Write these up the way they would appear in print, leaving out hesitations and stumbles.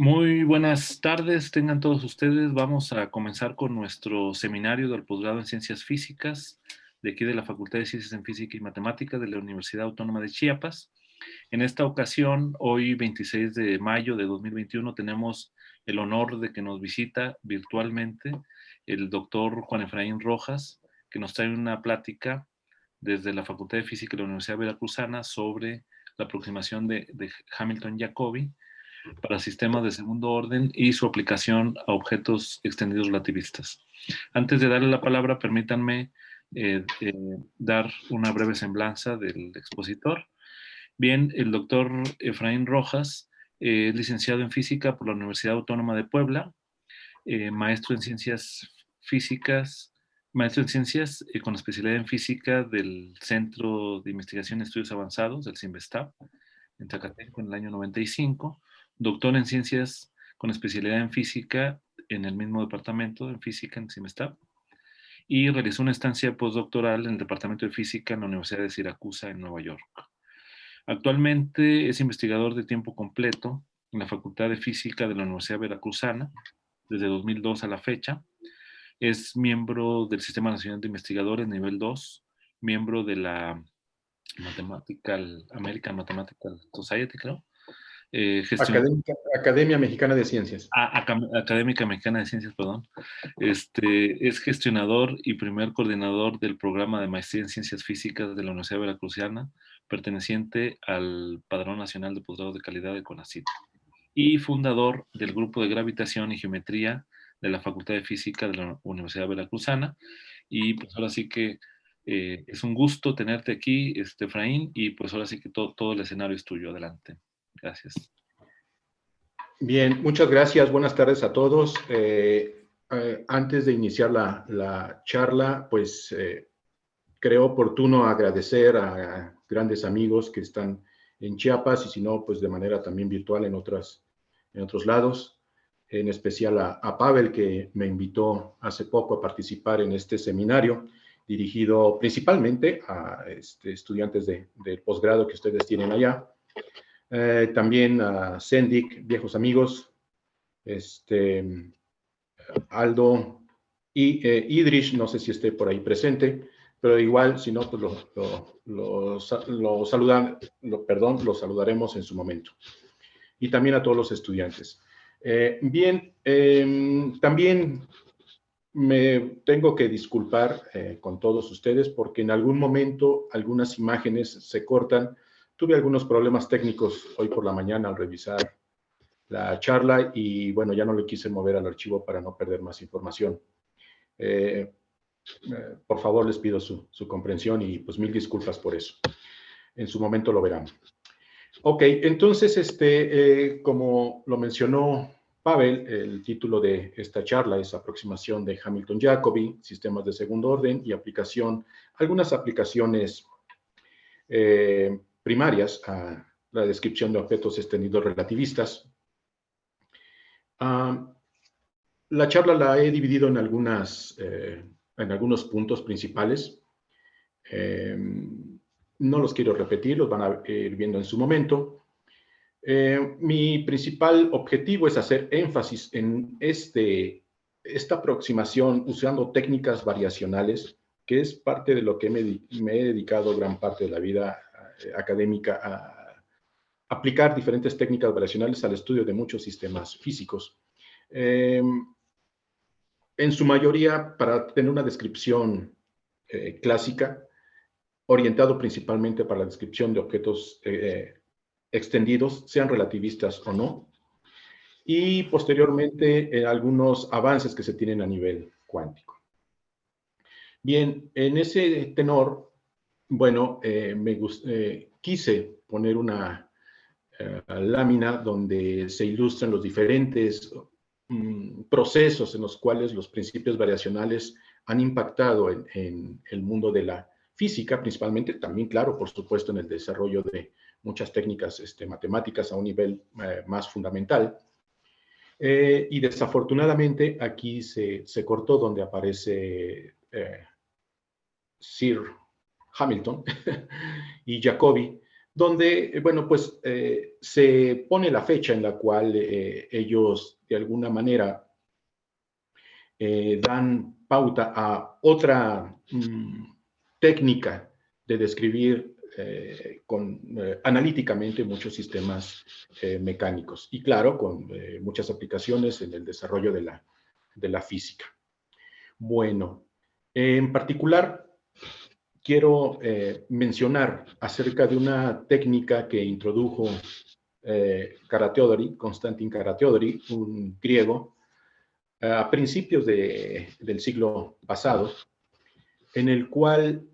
Muy buenas tardes, tengan todos ustedes. Vamos a comenzar con nuestro seminario del posgrado en Ciencias Físicas de aquí de la Facultad de Ciencias en Física y Matemáticas de la Universidad Autónoma de Chiapas. En esta ocasión, hoy 26 de mayo de 2021, tenemos el honor de que nos visita virtualmente el doctor Juan Efraín Rojas, que nos trae una plática desde la Facultad de Física de la Universidad Veracruzana sobre la aproximación de Hamilton-Jacobi para sistemas de segundo orden y su aplicación a objetos extendidos relativistas. Antes de darle la palabra, permítanme dar una breve semblanza del expositor. Bien, el doctor Efraín Rojas es licenciado en física por la Universidad Autónoma de Puebla, maestro en ciencias físicas, maestro en ciencias con especialidad en física del Centro de Investigación y Estudios Avanzados, del CIMBESTAB, en Zacatecas en el año 95, doctor en ciencias con especialidad en física en el mismo departamento, en física en CIMESTAB, y realizó una estancia postdoctoral en el departamento de física en la Universidad de Siracusa en Nueva York. Actualmente es investigador de tiempo completo en la Facultad de Física de la Universidad Veracruzana desde 2002 a la fecha. Es miembro del Sistema Nacional de Investigadores nivel 2, miembro de la American Mathematical Society, creo. Academia Mexicana de Ciencias. Académica Mexicana de Ciencias, perdón. Es gestionador y primer coordinador del programa de maestría en Ciencias Físicas de la Universidad Veracruzana, perteneciente al Padrón Nacional de Posgrados de Calidad de CONACYT, y fundador del Grupo de Gravitación y Geometría de la Facultad de Física de la Universidad Veracruzana. Y pues ahora sí que es un gusto tenerte aquí, Efraín, y pues ahora sí que todo el escenario es tuyo. Adelante. Gracias. Bien, muchas gracias. Buenas tardes a todos. Antes de iniciar la charla, pues creo oportuno agradecer a grandes amigos que están en Chiapas y si no, pues de manera también virtual en otros lados. En especial a Pavel, que me invitó hace poco a participar en este seminario dirigido principalmente a estudiantes del posgrado que ustedes tienen allá. También a Sendik, viejos amigos, Aldo y Idris, no sé si esté por ahí presente, pero igual, si no, pues lo saludaremos en su momento. Y también a todos los estudiantes. Bien, también me tengo que disculpar con todos ustedes porque en algún momento algunas imágenes se cortan. Tuve algunos problemas técnicos hoy por la mañana al revisar la charla y bueno, ya no le quise mover al archivo para no perder más información. Por favor, les pido su comprensión y pues mil disculpas por eso. En su momento lo verán. Ok, entonces, como lo mencionó Pavel, el título de esta charla es Aproximación de Hamilton-Jacobi, Sistemas de Segundo Orden y algunas aplicaciones primarias a la descripción de objetos extendidos relativistas. La charla la he dividido en algunos puntos principales. No los quiero repetir, los van a ir viendo en su momento. Mi principal objetivo es hacer énfasis en esta aproximación usando técnicas variacionales, que es parte de lo que me he dedicado gran parte de la vida académica a aplicar diferentes técnicas variacionales al estudio de muchos sistemas físicos. En su mayoría, para tener una descripción clásica, orientado principalmente para la descripción de objetos extendidos, sean relativistas o no, y posteriormente algunos avances que se tienen a nivel cuántico. Bien, en ese tenor, bueno, quise poner una lámina donde se ilustran los diferentes procesos en los cuales los principios variacionales han impactado en el mundo de la física, principalmente también, claro, por supuesto, en el desarrollo de muchas técnicas matemáticas a un nivel más fundamental. Y desafortunadamente aquí se cortó donde aparece Sir Hamilton y Jacobi, donde, bueno, pues se pone la fecha en la cual ellos de alguna manera dan pauta a otra técnica de describir analíticamente muchos sistemas mecánicos y claro, con muchas aplicaciones en el desarrollo de la física. Bueno, en particular quiero mencionar acerca de una técnica que introdujo Konstantin Karateodori, un griego, a principios del siglo pasado, en el cual,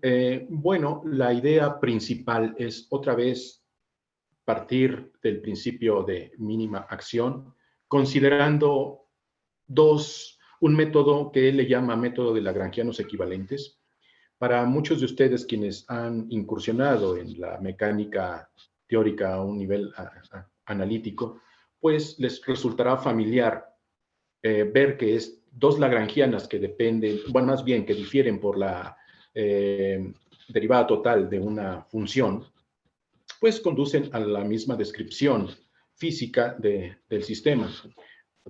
bueno, la idea principal es otra vez partir del principio de mínima acción, considerando un método que él le llama método de lagrangianos equivalentes. Para muchos de ustedes quienes han incursionado en la mecánica teórica a un nivel analítico, pues les resultará familiar ver que es dos lagrangianas que dependen, bueno, más bien que difieren por la derivada total de una función, pues conducen a la misma descripción física del sistema.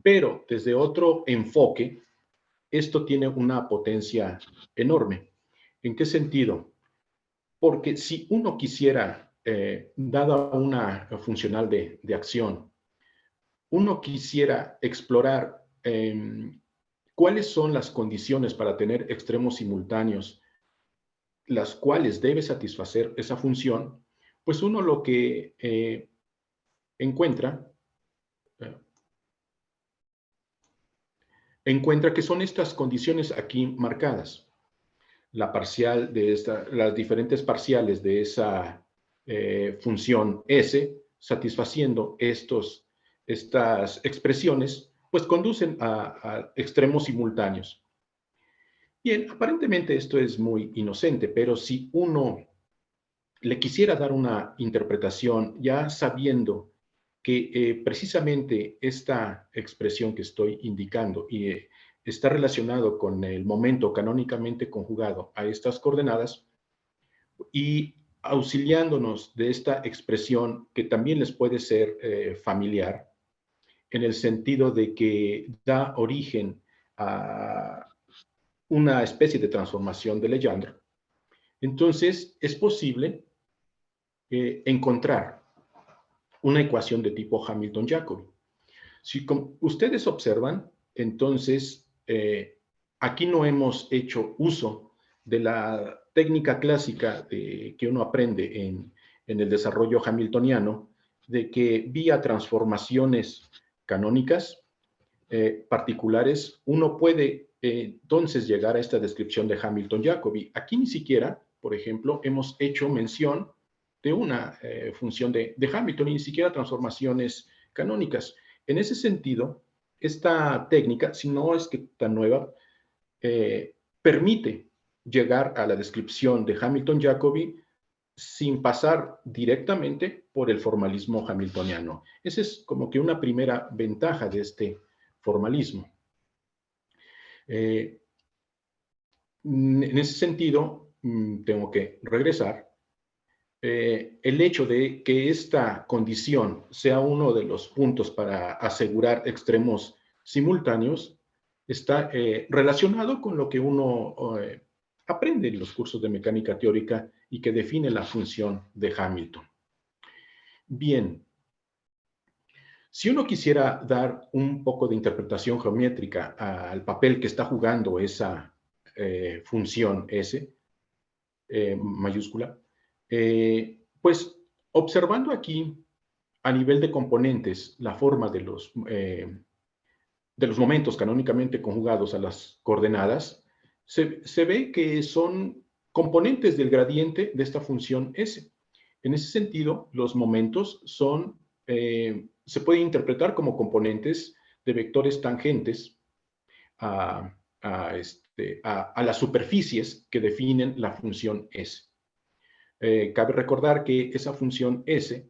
Pero desde otro enfoque, esto tiene una potencia enorme. ¿En qué sentido? Porque si uno quisiera, dada una funcional de acción, uno quisiera explorar cuáles son las condiciones para tener extremos simultáneos, las cuales debe satisfacer esa función, pues uno lo que encuentra que son estas condiciones aquí marcadas. La parcial las diferentes parciales de esa función S, satisfaciendo estas expresiones, pues conducen a extremos simultáneos. Bien, aparentemente esto es muy inocente, pero si uno le quisiera dar una interpretación ya sabiendo que precisamente esta expresión que estoy indicando está relacionado con el momento canónicamente conjugado a estas coordenadas y auxiliándonos de esta expresión que también les puede ser familiar, en el sentido de que da origen a una especie de transformación de Legendre, entonces es posible encontrar una ecuación de tipo Hamilton-Jacobi. Si ustedes observan, entonces aquí no hemos hecho uso de la técnica clásica que uno aprende en el desarrollo hamiltoniano, de que vía transformaciones canónicas particulares, uno puede entonces llegar a esta descripción de Hamilton-Jacobi. Aquí ni siquiera, por ejemplo, hemos hecho mención de una función de Hamilton y ni siquiera transformaciones canónicas. En ese sentido, esta técnica, si no es que tan nueva, permite llegar a la descripción de Hamilton-Jacobi sin pasar directamente por el formalismo hamiltoniano. Esa es como que una primera ventaja de este formalismo. En ese sentido, tengo que regresar. El hecho de que esta condición sea uno de los puntos para asegurar extremos simultáneos está relacionado con lo que uno aprende en los cursos de mecánica teórica y que define la función de Hamilton. Bien, si uno quisiera dar un poco de interpretación geométrica al papel que está jugando esa función S mayúscula, pues observando aquí a nivel de componentes la forma de los momentos canónicamente conjugados a las coordenadas, se ve que son componentes del gradiente de esta función S. En ese sentido, los momentos son, se pueden interpretar como componentes de vectores tangentes a las superficies que definen la función S. Cabe recordar que esa función S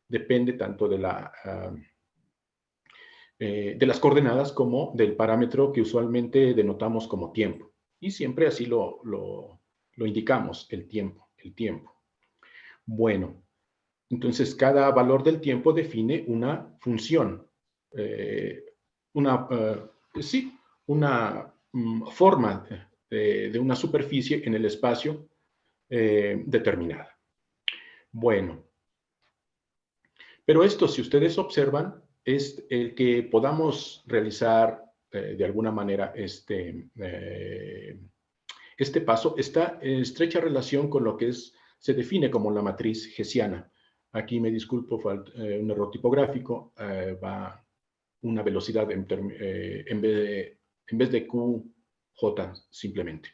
depende tanto de las coordenadas como del parámetro que usualmente denotamos como tiempo. Y siempre así lo indicamos, el tiempo. Bueno, Entonces, cada valor del tiempo define una función, una, sí, una forma de una superficie en el espacio determinada. Bueno, pero esto, si ustedes observan, es el que podamos realizar de alguna manera este paso está en estrecha relación con lo que se define como la matriz hessiana. Aquí me disculpo, fue un error tipográfico, va una velocidad en vez de QJ simplemente.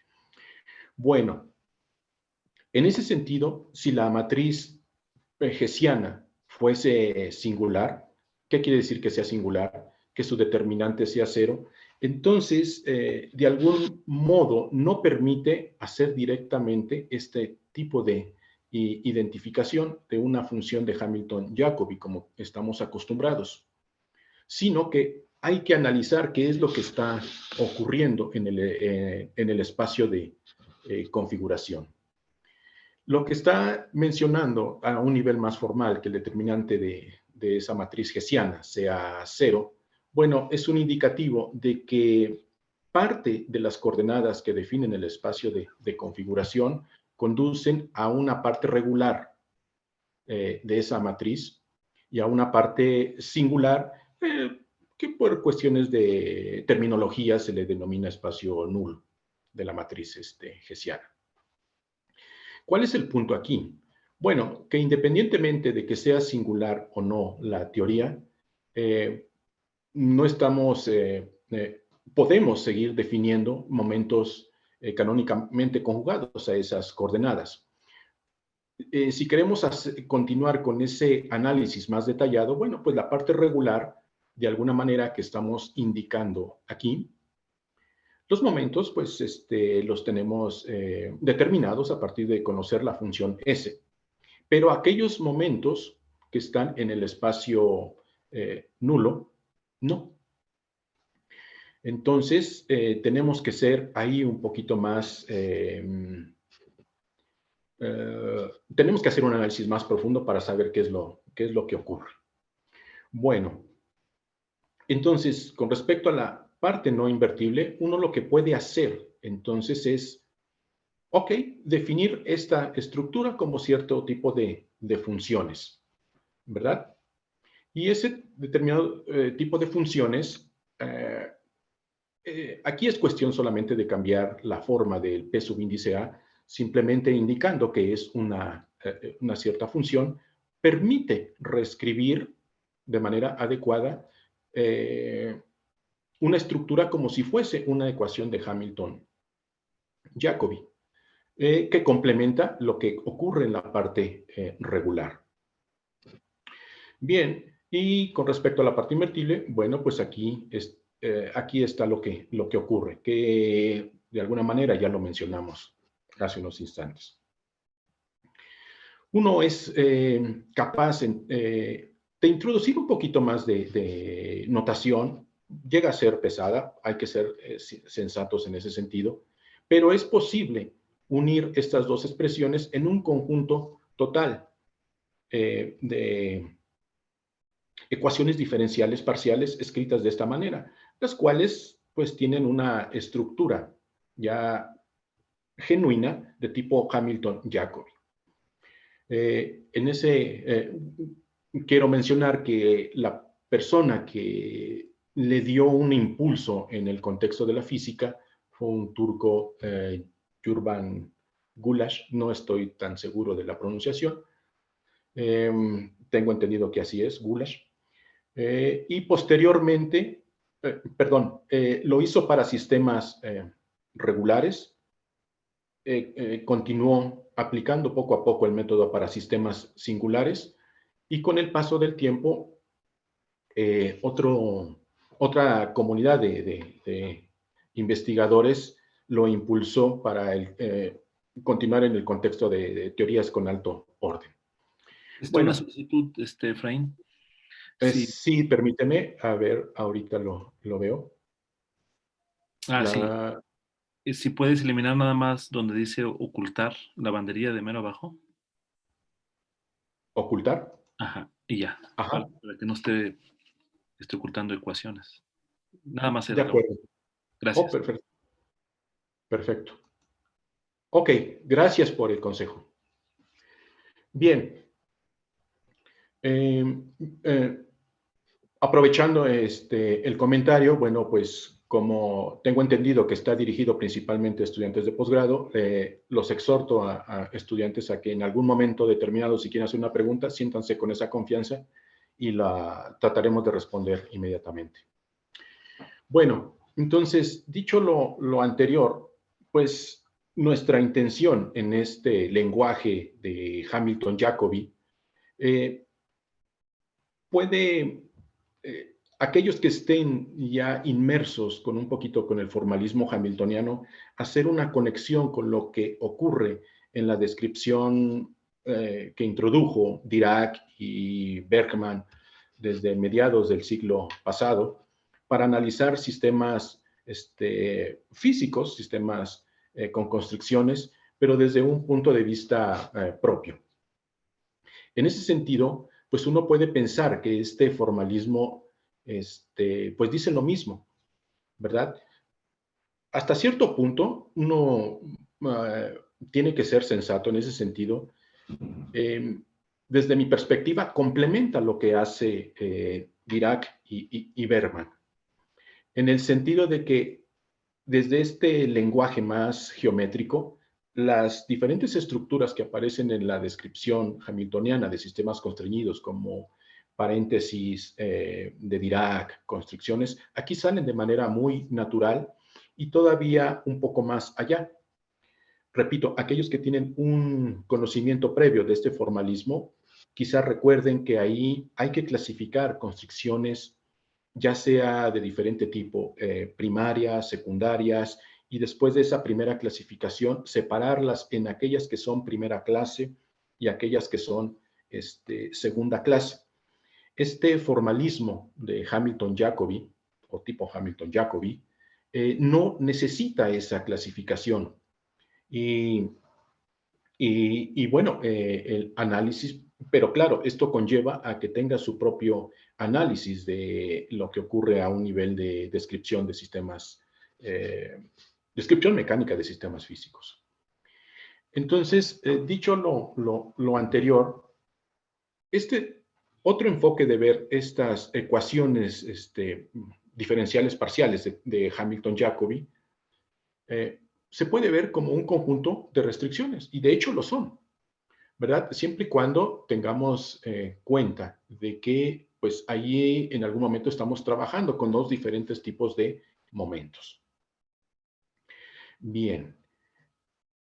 Bueno, en ese sentido, si la matriz hessiana fuese singular, ¿qué quiere decir que sea singular? Que su determinante sea cero. Entonces, de algún modo, no permite hacer directamente este tipo de identificación de una función de Hamilton-Jacobi, como estamos acostumbrados, sino que hay que analizar qué es lo que está ocurriendo en el espacio de configuración. Lo que está mencionando a un nivel más formal, que el determinante de esa matriz hessiana sea cero, bueno, es un indicativo de que parte de las coordenadas que definen el espacio de configuración conducen a una parte regular de esa matriz y a una parte singular que por cuestiones de terminología se le denomina espacio nulo de la matriz hessiana. ¿Cuál es el punto aquí? Bueno, que independientemente de que sea singular o no la teoría, no estamos, podemos seguir definiendo momentos canónicamente conjugados a esas coordenadas. Si queremos continuar con ese análisis más detallado, bueno, pues la parte regular, de alguna manera que estamos indicando aquí, los momentos, pues, los tenemos determinados a partir de conocer la función S. Pero aquellos momentos que están en el espacio nulo, no. Entonces, tenemos que ser ahí un poquito más, tenemos que hacer un análisis más profundo para saber qué es lo que ocurre. Bueno, entonces, con respecto a la parte no invertible, uno lo que puede hacer entonces es, ok, definir esta estructura como cierto tipo de funciones, ¿verdad? Y ese determinado tipo de funciones, aquí es cuestión solamente de cambiar la forma del P subíndice A, simplemente indicando que es una cierta función, permite reescribir de manera adecuada una estructura como si fuese una ecuación de Hamilton-Jacobi, que complementa lo que ocurre en la parte regular. Bien, y con respecto a la parte invertible, bueno, pues aquí está lo que ocurre, que de alguna manera ya lo mencionamos hace unos instantes. Uno es capaz de introducir un poquito más de notación, llega a ser pesada, hay que ser sensatos en ese sentido, pero es posible unir estas dos expresiones en un conjunto total de ecuaciones diferenciales parciales escritas de esta manera, las cuales pues tienen una estructura ya genuina de tipo Hamilton-Jacobi. Quiero mencionar que la persona que le dio un impulso en el contexto de la física fue un turco, Jurban Gulash, no estoy tan seguro de la pronunciación, tengo entendido que así es, Gulash. Y posteriormente, lo hizo para sistemas regulares, continuó aplicando poco a poco el método para sistemas singulares y con el paso del tiempo, otra comunidad de investigadores lo impulsó para continuar en el contexto de teorías con alto orden. Una Bueno, solicitud, Efraín. Sí. sí, permíteme, a ver, ahorita lo veo. Sí. La, Si puedes eliminar nada más donde dice ocultar la banderilla de mero abajo. ocultar. Ajá, y ya, Ajá, para que no esté ocultando ecuaciones. Nada más de era todo. acuerdo. Oh, Gracias. perfecto, perfecto. Ok, gracias por el consejo. Bien. Eh, eh, Aprovechando el comentario, bueno, pues como tengo entendido que está dirigido principalmente a estudiantes de posgrado, los exhorto a estudiantes a que en algún momento determinado, si quieren hacer una pregunta, siéntanse con esa confianza y la trataremos de responder inmediatamente. Bueno, entonces, dicho lo anterior, pues nuestra intención en este lenguaje de Hamilton-Jacobi eh, puede, aquellos que estén ya inmersos con un poquito con el formalismo hamiltoniano, hacer una conexión con lo que ocurre en la descripción que introdujo Dirac y Bergman desde mediados del siglo pasado para analizar sistemas físicos, sistemas con constricciones, pero desde un punto de vista propio. En ese sentido, pues uno puede pensar que este formalismo, pues dice lo mismo, ¿verdad? Hasta cierto punto, uno tiene que ser sensato en ese sentido. Eh, Desde mi perspectiva, complementa lo que hace Dirac y Bergman, en el sentido de que desde este lenguaje más geométrico, las diferentes estructuras que aparecen en la descripción hamiltoniana de sistemas constreñidos, como paréntesis de Dirac, constricciones, aquí salen de manera muy natural y todavía un poco más allá. Repito, aquellos que tienen un conocimiento previo de este formalismo, quizás recuerden que ahí hay que clasificar constricciones ya sea de diferente tipo, primarias, secundarias, y después de esa primera clasificación, separarlas en aquellas que son primera clase y aquellas que son segunda clase. Este formalismo de Hamilton-Jacobi, o tipo Hamilton-Jacobi, no necesita esa clasificación. Y, bueno, el análisis, pero claro, esto conlleva a que tenga su propio análisis de lo que ocurre a un nivel de descripción de sistemas, descripción mecánica de sistemas físicos. Entonces, dicho lo anterior, este otro enfoque de ver estas ecuaciones diferenciales parciales de Hamilton-Jacobi se puede ver como un conjunto de restricciones, y de hecho lo son, ¿verdad? Siempre y cuando tengamos cuenta de que, pues, ahí en algún momento estamos trabajando con dos diferentes tipos de momentos. Bien.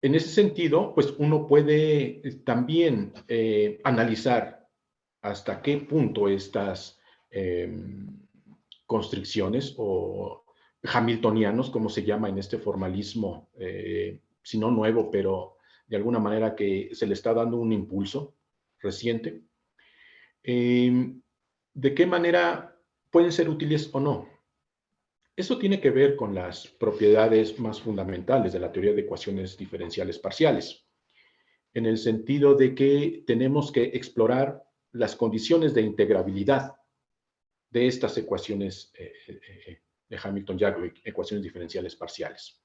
En ese sentido, pues, uno puede también analizar hasta qué punto estas constricciones o hamiltonianos, como se llama en este formalismo, si no nuevo, pero de alguna manera que se le está dando un impulso reciente, de qué manera pueden ser útiles o no. Eso tiene que ver con las propiedades más fundamentales de la teoría de ecuaciones diferenciales parciales, en el sentido de que tenemos que explorar las condiciones de integrabilidad de estas ecuaciones de Hamilton-Jacobi, ecuaciones diferenciales parciales.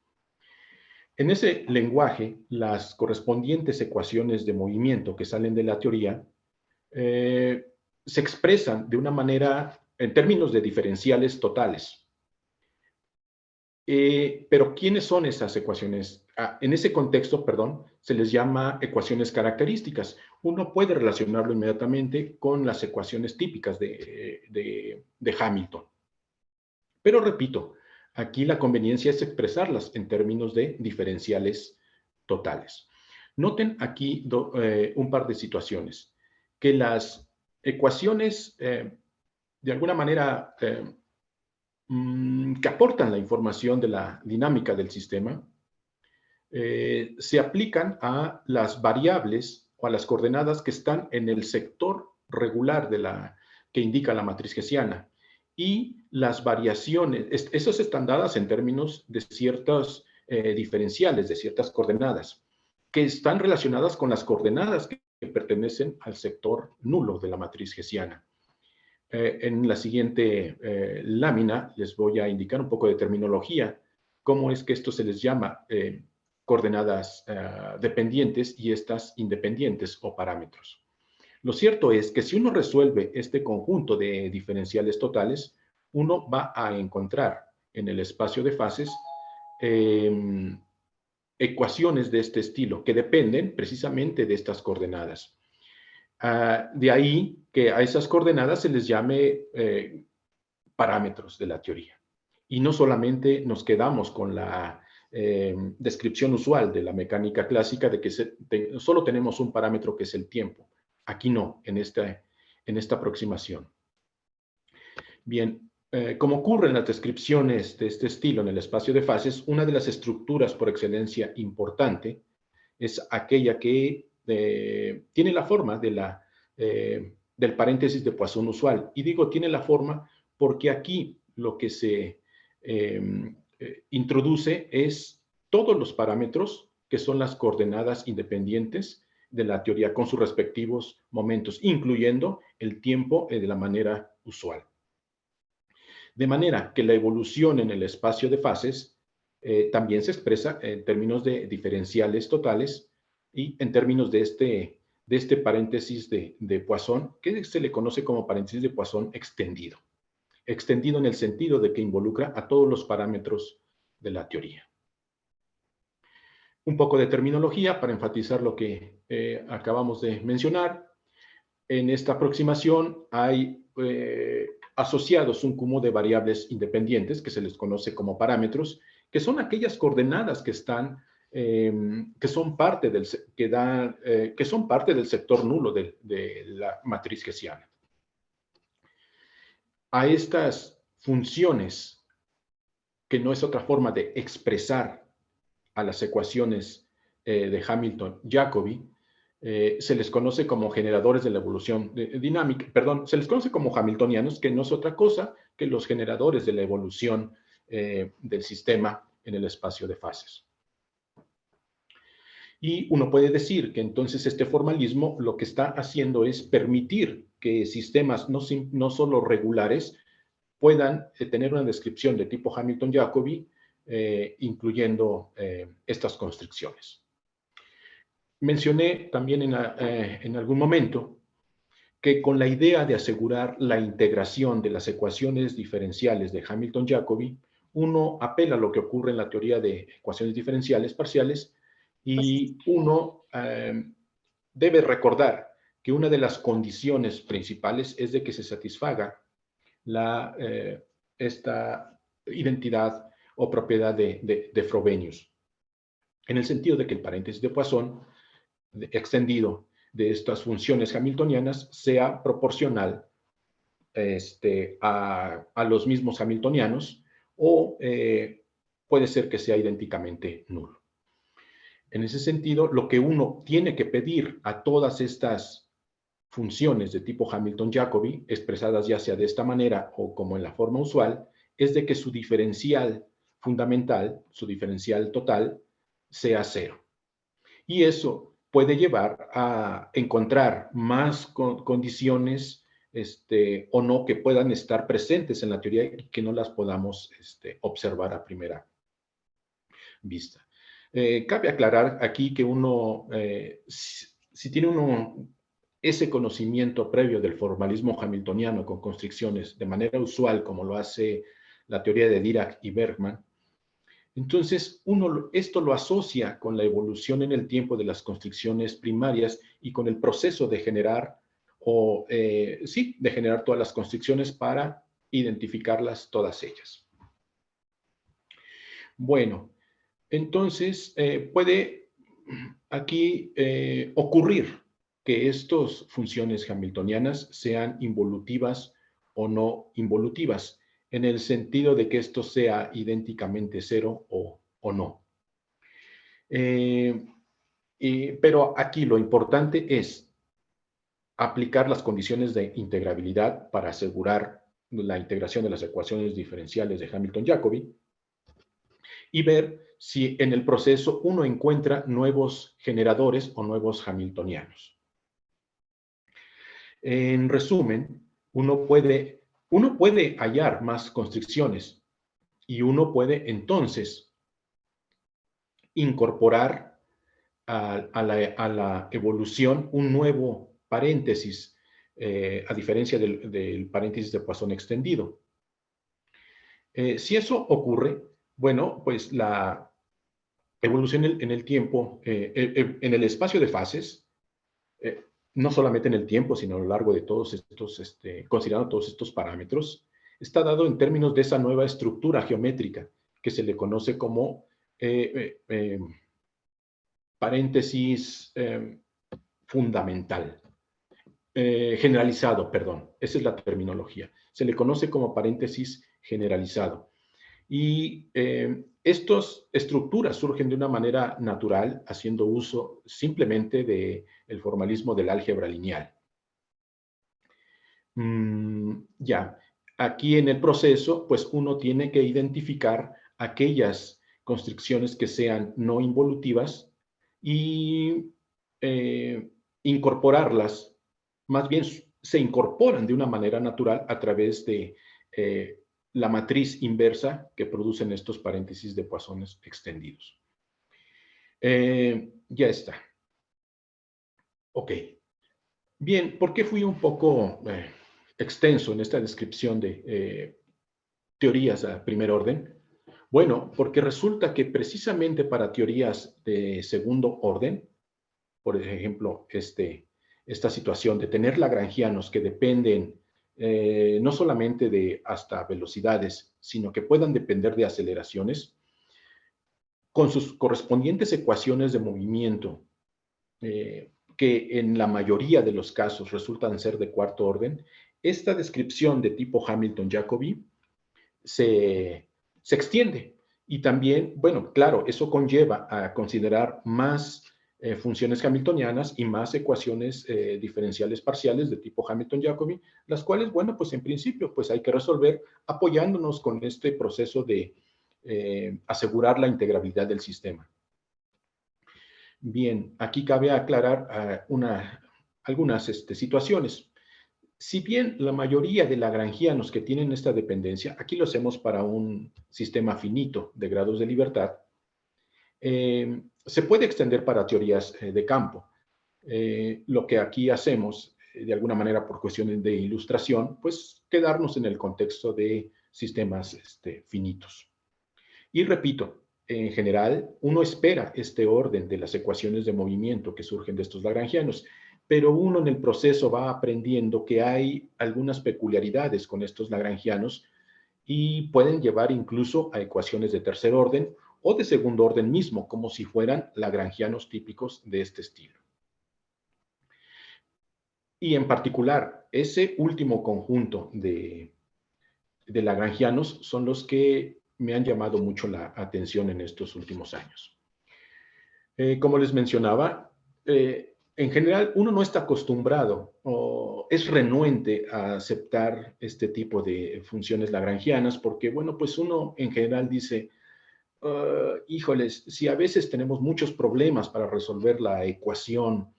En ese lenguaje, las correspondientes ecuaciones de movimiento que salen de la teoría se expresan de una manera en términos de diferenciales totales. Pero ¿quiénes son esas ecuaciones? En ese contexto, perdón, se les llama ecuaciones características. Uno puede relacionarlo inmediatamente con las ecuaciones típicas de Hamilton. Pero repito, aquí la conveniencia es expresarlas en términos de diferenciales totales. Noten aquí un par de situaciones. Que las ecuaciones, de alguna manera, que aportan la información de la dinámica del sistema, se aplican a las variables o a las coordenadas que están en el sector regular que indica la matriz hessiana. Y las variaciones, esas están dadas en términos de ciertos diferenciales, de ciertas coordenadas, que están relacionadas con las coordenadas que que pertenecen al sector nulo de la matriz hessiana. En la siguiente lámina les voy a indicar un poco de terminología, cómo es que esto se les llama coordenadas dependientes y estas independientes o parámetros. Lo cierto es que si uno resuelve este conjunto de diferenciales totales, uno va a encontrar en el espacio de fases ecuaciones de este estilo que dependen precisamente de estas coordenadas. De ahí que a esas coordenadas se les llame parámetros de la teoría. Y no solamente nos quedamos con la descripción usual de la mecánica clásica de que solo tenemos un parámetro que es el tiempo. Aquí no, en esta aproximación. Bien, como ocurre en las descripciones de este estilo en el espacio de fases, una de las estructuras por excelencia importante es aquella que tiene la forma del paréntesis de Poisson usual. Y digo tiene la forma porque aquí lo que se introduce es todos los parámetros que son las coordenadas independientes de la teoría con sus respectivos momentos, incluyendo el tiempo de la manera usual. De manera que la evolución en el espacio de fases también se expresa en términos de diferenciales totales y en términos de este paréntesis de Poisson, que se le conoce como paréntesis de Poisson extendido. Extendido en el sentido de que involucra a todos los parámetros de la teoría. Un poco de terminología para enfatizar lo que acabamos de mencionar. En esta aproximación hay asociados un cúmulo de variables independientes que se les conoce como parámetros, que son aquellas coordenadas que están, que son parte del sector nulo de la matriz hessiana. A estas funciones, que no es otra forma de expresar a las ecuaciones de Hamilton-Jacobi, se les conoce como generadores de la evolución dinámica, perdón, se les conoce como hamiltonianos, que no es otra cosa que los generadores de la evolución del sistema en el espacio de fases. Y uno puede decir que entonces este formalismo lo que está haciendo es permitir que sistemas no solo regulares puedan tener una descripción de tipo Hamilton-Jacobi, incluyendo estas constricciones. Mencioné también en algún momento que con la idea de asegurar la integración de las ecuaciones diferenciales de Hamilton-Jacobi, uno apela a lo que ocurre en la teoría de ecuaciones diferenciales parciales y uno debe recordar que una de las condiciones principales es de que se satisfaga esta identidad o propiedad de Frobenius, en el sentido de que el paréntesis de Poisson extendido de estas funciones hamiltonianas sea proporcional a los mismos hamiltonianos o puede ser que sea idénticamente nulo. En ese sentido, lo que uno tiene que pedir a todas estas funciones de tipo Hamilton-Jacobi, expresadas ya sea de esta manera o como en la forma usual, es de que su diferencial fundamental, su diferencial total, sea cero. Y eso puede llevar a encontrar más condiciones o no que puedan estar presentes en la teoría y que no las podamos observar a primera vista. Cabe aclarar aquí que uno, si tiene uno ese conocimiento previo del formalismo hamiltoniano con constricciones de manera usual, como lo hace la teoría de Dirac y Bergman, entonces esto lo asocia con la evolución en el tiempo de las constricciones primarias y con el proceso de generar, de generar todas las constricciones para identificarlas todas ellas. Bueno, entonces puede aquí ocurrir que estas funciones hamiltonianas sean involutivas o no involutivas, en el sentido de que esto sea idénticamente cero o no. Pero aquí lo importante es aplicar las condiciones de integrabilidad para asegurar la integración de las ecuaciones diferenciales de Hamilton-Jacobi y ver si en el proceso uno encuentra nuevos generadores o nuevos hamiltonianos. En resumen, uno puede hallar más constricciones y uno puede entonces incorporar a la evolución un nuevo paréntesis, a diferencia del paréntesis de Poisson extendido. Si eso ocurre, bueno, pues la evolución en el tiempo, en el espacio de fases, no solamente en el tiempo, sino a lo largo de todos estos, considerando todos estos parámetros, está dado en términos de esa nueva estructura geométrica que se le conoce como paréntesis fundamental. Generalizado, perdón, esa es la terminología. Se le conoce como paréntesis generalizado. Y estas estructuras surgen de una manera natural, haciendo uso simplemente del formalismo del álgebra lineal. Ya, aquí en el proceso, pues uno tiene que identificar aquellas constricciones que sean no involutivas y incorporarlas, más bien se incorporan de una manera natural a través de la matriz inversa que producen estos paréntesis de Poisson extendidos. Ya está. Ok. Bien, ¿por qué fui un poco extenso en esta descripción de teorías a primer orden? Bueno, porque resulta que precisamente para teorías de segundo orden, por ejemplo, esta situación de tener lagrangianos que dependen no solamente de hasta velocidades, sino que puedan depender de aceleraciones, con sus correspondientes ecuaciones de movimiento, que en la mayoría de los casos resultan ser de cuarto orden, esta descripción de tipo Hamilton-Jacobi se extiende. Y también, bueno, claro, eso conlleva a considerar más funciones hamiltonianas y más ecuaciones diferenciales parciales de tipo Hamilton-Jacobi, las cuales, bueno, pues en principio, pues hay que resolver apoyándonos con este proceso de asegurar la integrabilidad del sistema. Bien, aquí cabe aclarar algunas situaciones. Si bien la mayoría de lagrangianos que tienen esta dependencia, aquí lo hacemos para un sistema finito de grados de libertad, se puede extender para teorías de campo. Lo que aquí hacemos, de alguna manera por cuestiones de ilustración, pues quedarnos en el contexto de sistemas finitos. Y repito, en general, uno espera este orden de las ecuaciones de movimiento que surgen de estos lagrangianos, pero uno en el proceso va aprendiendo que hay algunas peculiaridades con estos lagrangianos y pueden llevar incluso a ecuaciones de tercer orden o de segundo orden mismo, como si fueran lagrangianos típicos de este estilo. Y en particular, ese último conjunto de lagrangianos son los que me han llamado mucho la atención en estos últimos años. Como les mencionaba, en general uno no está acostumbrado o es renuente a aceptar este tipo de funciones lagrangianas porque, bueno, pues uno en general dice, híjoles, si a veces tenemos muchos problemas para resolver la ecuación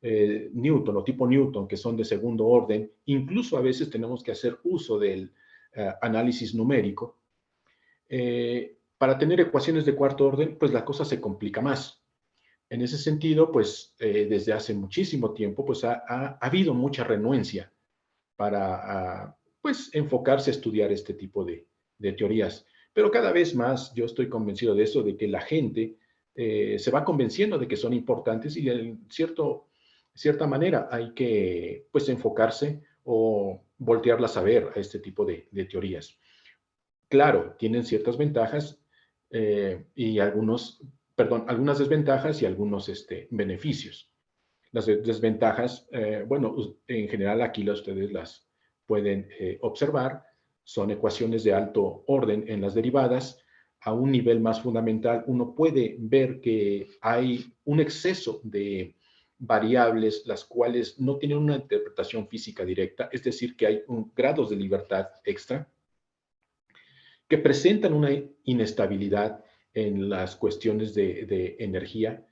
Newton o tipo Newton, que son de segundo orden, incluso a veces tenemos que hacer uso del análisis numérico, para tener ecuaciones de cuarto orden, pues la cosa se complica más. En ese sentido, pues desde hace muchísimo tiempo, pues ha habido mucha renuencia para pues enfocarse a estudiar este tipo de teorías. Pero cada vez más yo estoy convencido de eso, de que la gente se va convenciendo de que son importantes y en cierta manera hay que pues enfocarse o voltearlas a ver a este tipo de teorías. Claro, tienen ciertas ventajas y algunas desventajas y algunos beneficios. Las desventajas, bueno, en general aquí ustedes las pueden observar, son ecuaciones de alto orden en las derivadas. A un nivel más fundamental, uno puede ver que hay un exceso de variables, las cuales no tienen una interpretación física directa, es decir, que hay grados de libertad extra que presentan una inestabilidad en las cuestiones de energía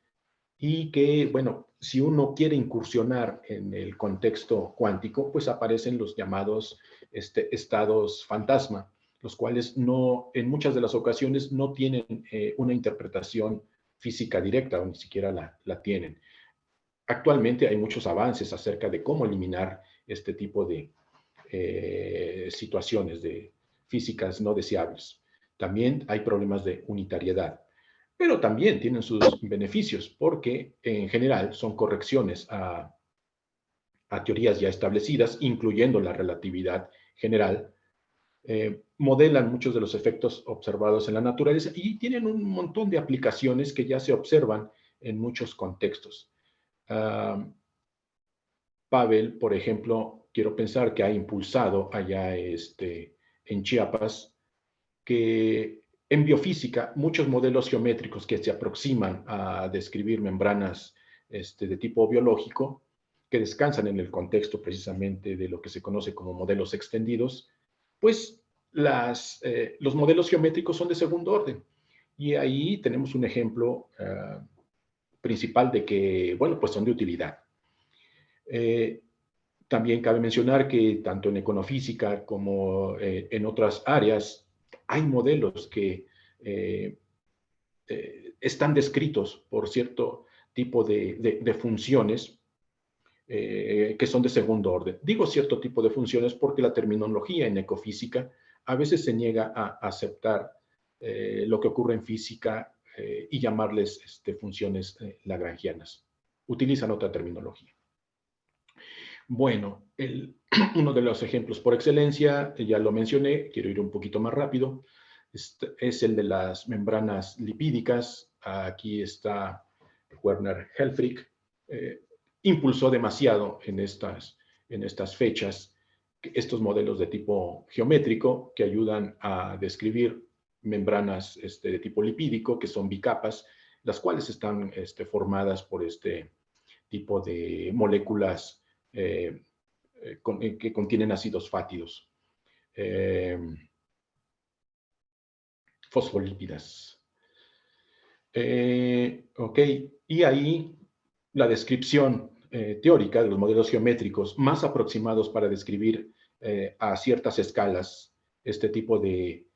y que, bueno, si uno quiere incursionar en el contexto cuántico, pues aparecen los llamados estados fantasma, los cuales no, en muchas de las ocasiones no tienen una interpretación física directa o ni siquiera la tienen. Actualmente hay muchos avances acerca de cómo eliminar este tipo de situaciones de físicas no deseables. También hay problemas de unitariedad, pero también tienen sus beneficios porque en general son correcciones a teorías ya establecidas, incluyendo la relatividad general. Modelan muchos de los efectos observados en la naturaleza y tienen un montón de aplicaciones que ya se observan en muchos contextos. Pavel, por ejemplo, quiero pensar que ha impulsado allá en Chiapas que en biofísica muchos modelos geométricos que se aproximan a describir membranas de tipo biológico, que descansan en el contexto precisamente de lo que se conoce como modelos extendidos, pues los modelos geométricos son de segundo orden. Y ahí tenemos un ejemplo principal de que, bueno, pues son de utilidad. También cabe mencionar que tanto en econofísica como en otras áreas hay modelos que están descritos por cierto tipo de funciones que son de segundo orden. Digo cierto tipo de funciones porque la terminología en ecofísica a veces se niega a aceptar lo que ocurre en física y llamarles funciones lagrangianas. Utilizan otra terminología. Bueno, uno de los ejemplos por excelencia, ya lo mencioné, quiero ir un poquito más rápido, es el de las membranas lipídicas. Aquí está Werner Helfrich, impulsó demasiado en estas fechas estos modelos de tipo geométrico que ayudan a describir membranas de tipo lipídico, que son bicapas, las cuales están formadas por este tipo de moléculas que contienen ácidos fátidos, fosfolípidas. Ok, y ahí la descripción teórica de los modelos geométricos más aproximados para describir a ciertas escalas este tipo de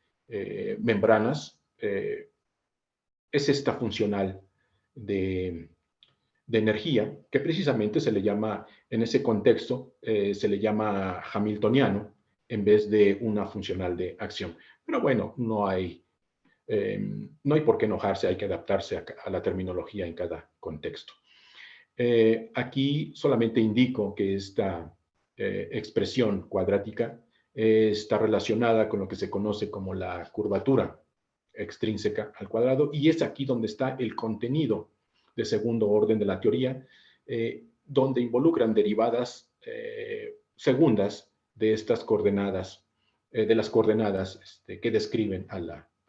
membranas es esta funcional de energía, que precisamente se le llama, en ese contexto, se le llama hamiltoniano en vez de una funcional de acción. Pero bueno, no hay por qué enojarse, hay que adaptarse a la terminología en cada contexto. Aquí solamente indico que esta expresión cuadrática está relacionada con lo que se conoce como la curvatura extrínseca al cuadrado, y es aquí donde está el contenido de segundo orden de la teoría, donde involucran derivadas segundas de estas coordenadas, de las coordenadas que describen a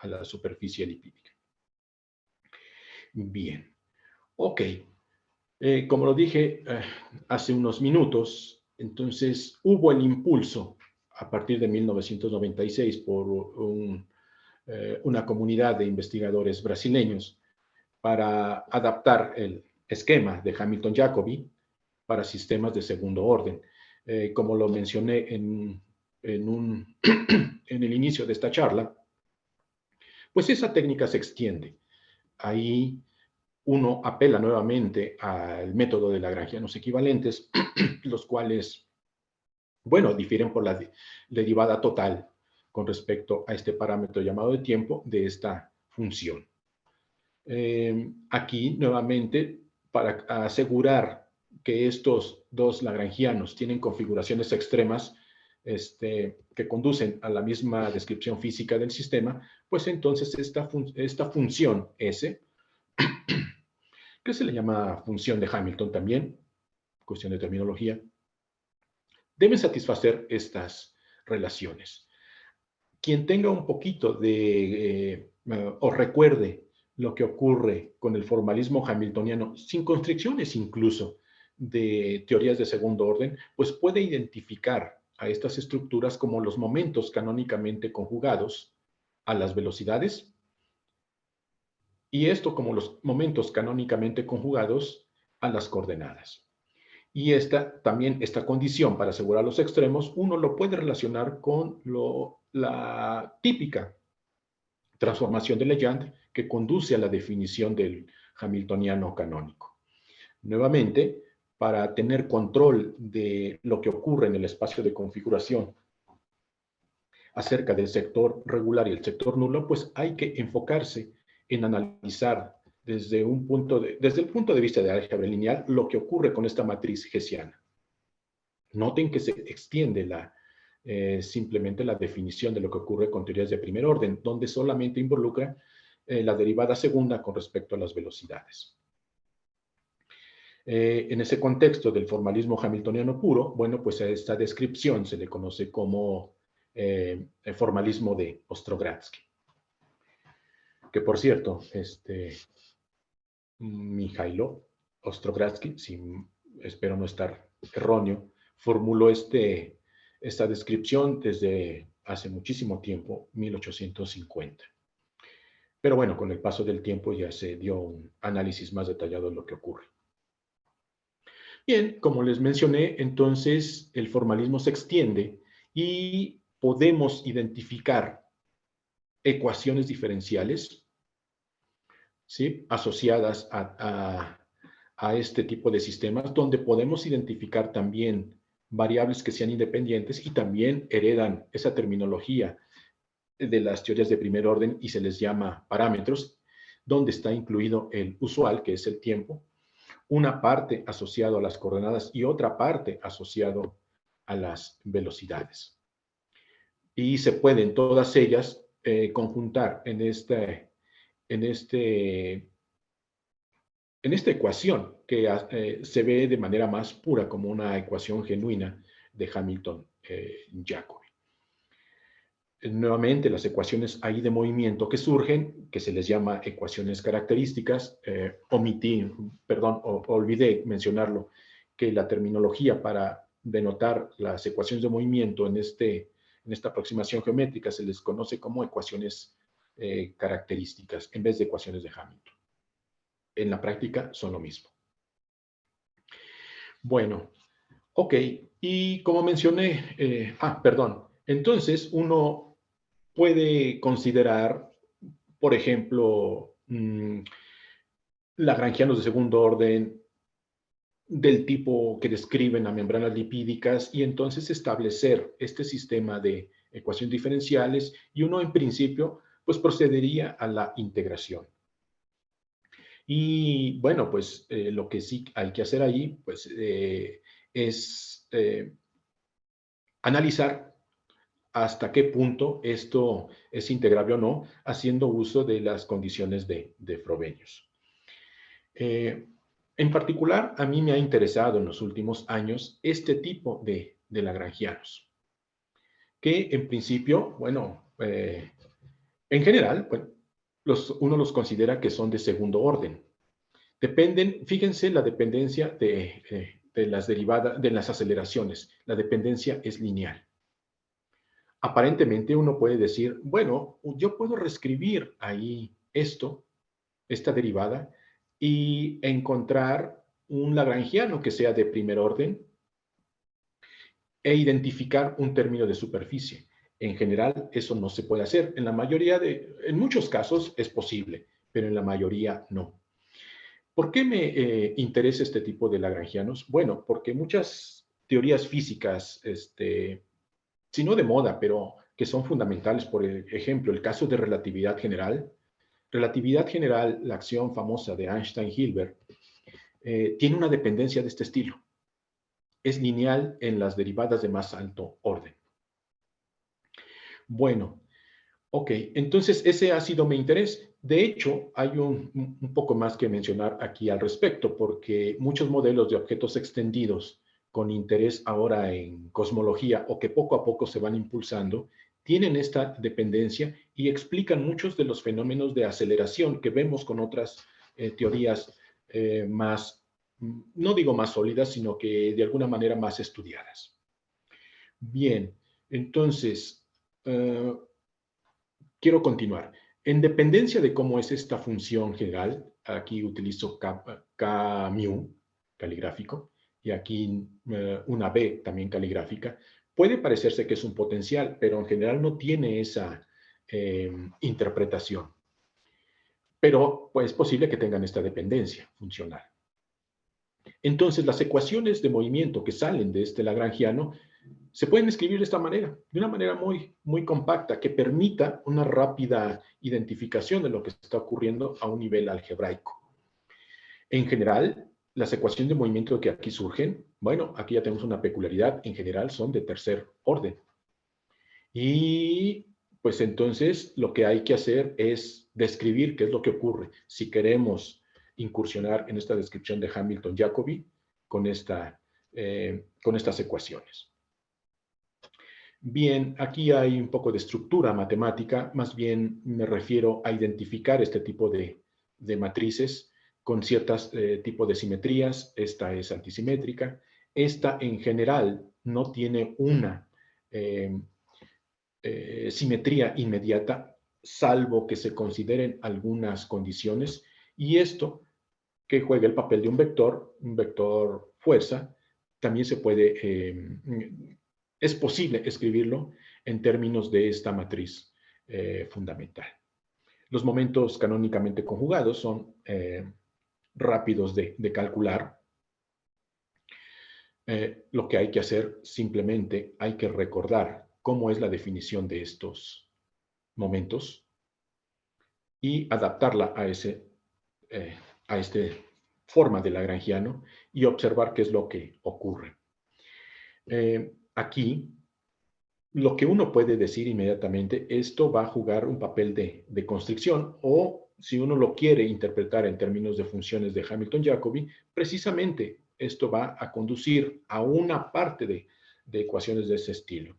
la superficie lipídica. Bien, ok. Como lo dije hace unos minutos, entonces hubo el impulso a partir de 1996 por una comunidad de investigadores brasileños para adaptar el esquema de Hamilton-Jacobi para sistemas de segundo orden. Como lo mencioné en el inicio de esta charla, pues esa técnica se extiende. Ahí uno apela nuevamente al método de lagrangianos equivalentes, los cuales, bueno, difieren por la derivada total con respecto a este parámetro llamado de tiempo de esta función. Aquí, nuevamente, para asegurar que estos dos lagrangianos tienen configuraciones extremas que conducen a la misma descripción física del sistema, pues entonces esta función S, que se le llama función de Hamilton también, cuestión de terminología, debe satisfacer estas relaciones. Quien tenga un poquito o recuerde lo que ocurre con el formalismo hamiltoniano, sin constricciones incluso de teorías de segundo orden, pues puede identificar a estas estructuras como los momentos canónicamente conjugados a las velocidades, y esto como los momentos canónicamente conjugados a las coordenadas. Y también esta condición para asegurar los extremos, uno lo puede relacionar con la típica transformación de Legendre que conduce a la definición del hamiltoniano canónico. Nuevamente, para tener control de lo que ocurre en el espacio de configuración acerca del sector regular y el sector nulo, pues hay que enfocarse en analizar desde el punto de vista de álgebra lineal lo que ocurre con esta matriz hessiana. Noten que se extiende simplemente la definición de lo que ocurre con teorías de primer orden, donde solamente involucra la derivada segunda con respecto a las velocidades. En ese contexto del formalismo hamiltoniano puro, bueno, pues a esta descripción se le conoce como el formalismo de Ostrogradsky. Que por cierto, Mijailo Ostrogradsky, espero no estar erróneo, formuló esta descripción desde hace muchísimo tiempo, 1850. Pero bueno, con el paso del tiempo ya se dio un análisis más detallado de lo que ocurre. Bien, como les mencioné, entonces el formalismo se extiende y podemos identificar ecuaciones diferenciales, ¿sí?, asociadas a este tipo de sistemas, donde podemos identificar también variables que sean independientes y también heredan esa terminología de las teorías de primer orden y se les llama parámetros, donde está incluido el usual, que es el tiempo, una parte asociado a las coordenadas y otra parte asociado a las velocidades. Y se pueden todas ellas conjuntar en esta ecuación que se ve de manera más pura como una ecuación genuina de Hamilton-Jacobi. Nuevamente, las ecuaciones ahí de movimiento que surgen, que se les llama ecuaciones características, olvidé mencionarlo, que la terminología para denotar las ecuaciones de movimiento en esta aproximación geométrica se les conoce como ecuaciones características en vez de ecuaciones de Hamilton. En la práctica son lo mismo. Bueno, ok, y como mencioné, entonces uno puede considerar, por ejemplo, lagrangianos de segundo orden del tipo que describen a membranas lipídicas y entonces establecer este sistema de ecuaciones diferenciales y uno en principio pues procedería a la integración. Y bueno, pues lo que sí hay que hacer ahí pues es analizar hasta qué punto esto es integrable o no, haciendo uso de las condiciones de Frobenius. En particular, a mí me ha interesado en los últimos años este tipo de lagrangianos, que en principio, bueno, en general, bueno, uno los considera que son de segundo orden. Dependen, fíjense la dependencia de las derivadas, de las aceleraciones. La dependencia es lineal. Aparentemente uno puede decir, bueno, yo puedo reescribir ahí esta derivada, y encontrar un lagrangiano que sea de primer orden e identificar un término de superficie. En general, eso no se puede hacer. En muchos casos es posible, pero en la mayoría no. ¿Por qué me interesa este tipo de lagrangianos? Bueno, porque muchas teorías físicas, si no de moda, pero que son fundamentales, por ejemplo, el caso de relatividad general. Relatividad general, la acción famosa de Einstein-Hilbert, tiene una dependencia de este estilo. Es lineal en las derivadas de más alto orden. Bueno, ok, entonces ese ha sido mi interés. De hecho, hay un poco más que mencionar aquí al respecto, porque muchos modelos de objetos extendidos con interés ahora en cosmología o que poco a poco se van impulsando, tienen esta dependencia y explican muchos de los fenómenos de aceleración que vemos con otras teorías más, no digo más sólidas, sino que de alguna manera más estudiadas. Bien, entonces, quiero continuar. En dependencia de cómo es esta función general, aquí utilizo K mu, caligráfico, y aquí una B también caligráfica. Puede parecerse que es un potencial, pero en general no tiene esa interpretación. Pero pues, es posible que tengan esta dependencia funcional. Entonces, las ecuaciones de movimiento que salen de este lagrangiano se pueden escribir de esta manera, de una manera muy, muy compacta, que permita una rápida identificación de lo que está ocurriendo a un nivel algebraico. En general, las ecuaciones de movimiento que aquí surgen, bueno, aquí ya tenemos una peculiaridad, en general son de tercer orden. Y pues entonces lo que hay que hacer es describir qué es lo que ocurre si queremos incursionar en esta descripción de Hamilton-Jacobi con estas ecuaciones. Bien, aquí hay un poco de estructura matemática, más bien me refiero a identificar este tipo de matrices con ciertos tipos de simetrías. Esta es antisimétrica. Esta en general no tiene una simetría inmediata, salvo que se consideren algunas condiciones, y esto que juega el papel de un vector fuerza, también se puede, es posible escribirlo en términos de esta matriz fundamental. Los momentos canónicamente conjugados son rápidos de calcular. Lo que hay que hacer, simplemente hay que recordar cómo es la definición de estos momentos y adaptarla a esta forma de lagrangiano y observar qué es lo que ocurre. Aquí, lo que uno puede decir inmediatamente, esto va a jugar un papel de constricción, o si uno lo quiere interpretar en términos de funciones de Hamilton-Jacobi, precisamente esto va a conducir a una parte de ecuaciones de ese estilo.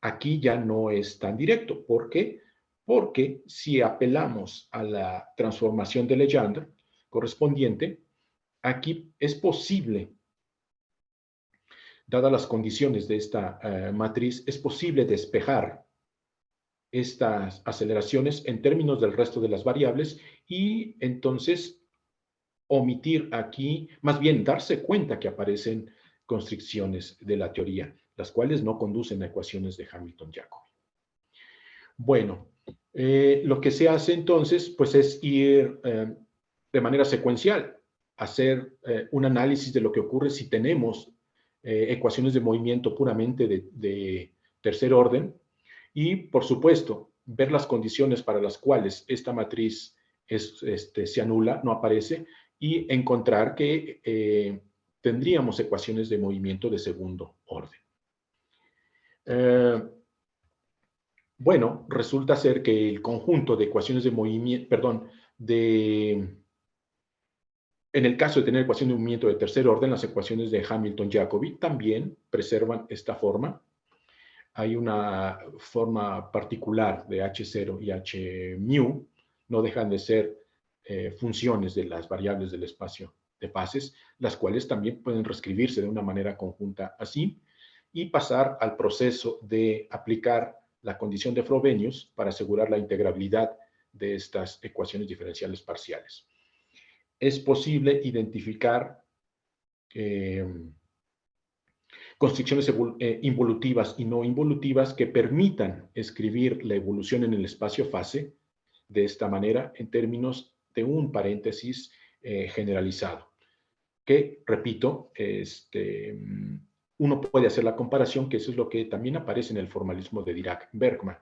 Aquí ya no es tan directo. ¿Por qué? Porque si apelamos a la transformación de Legendre correspondiente, aquí es posible, dadas las condiciones de esta matriz, es posible despejar estas aceleraciones en términos del resto de las variables y entonces omitir aquí, más bien darse cuenta que aparecen constricciones de la teoría, las cuales no conducen a ecuaciones de Hamilton-Jacobi. Bueno, lo que se hace entonces, pues es ir de manera secuencial, hacer un análisis de lo que ocurre si tenemos ecuaciones de movimiento puramente de tercer orden y, por supuesto, ver las condiciones para las cuales esta matriz se anula, no aparece, y encontrar que tendríamos ecuaciones de movimiento de segundo orden. Bueno, resulta ser que el conjunto de ecuaciones de movimiento, en el caso de tener ecuaciones de movimiento de tercer orden, las ecuaciones de Hamilton-Jacobi también preservan esta forma. Hay una forma particular de H0 y H mu, no dejan de ser funciones de las variables del espacio de fases, las cuales también pueden reescribirse de una manera conjunta así, y pasar al proceso de aplicar la condición de Frobenius para asegurar la integrabilidad de estas ecuaciones diferenciales parciales. Es posible identificar constricciones involutivas y no involutivas que permitan escribir la evolución en el espacio-fase de esta manera en términos de un paréntesis generalizado. Que, repito, uno puede hacer la comparación, que eso es lo que también aparece en el formalismo de Dirac-Bergman.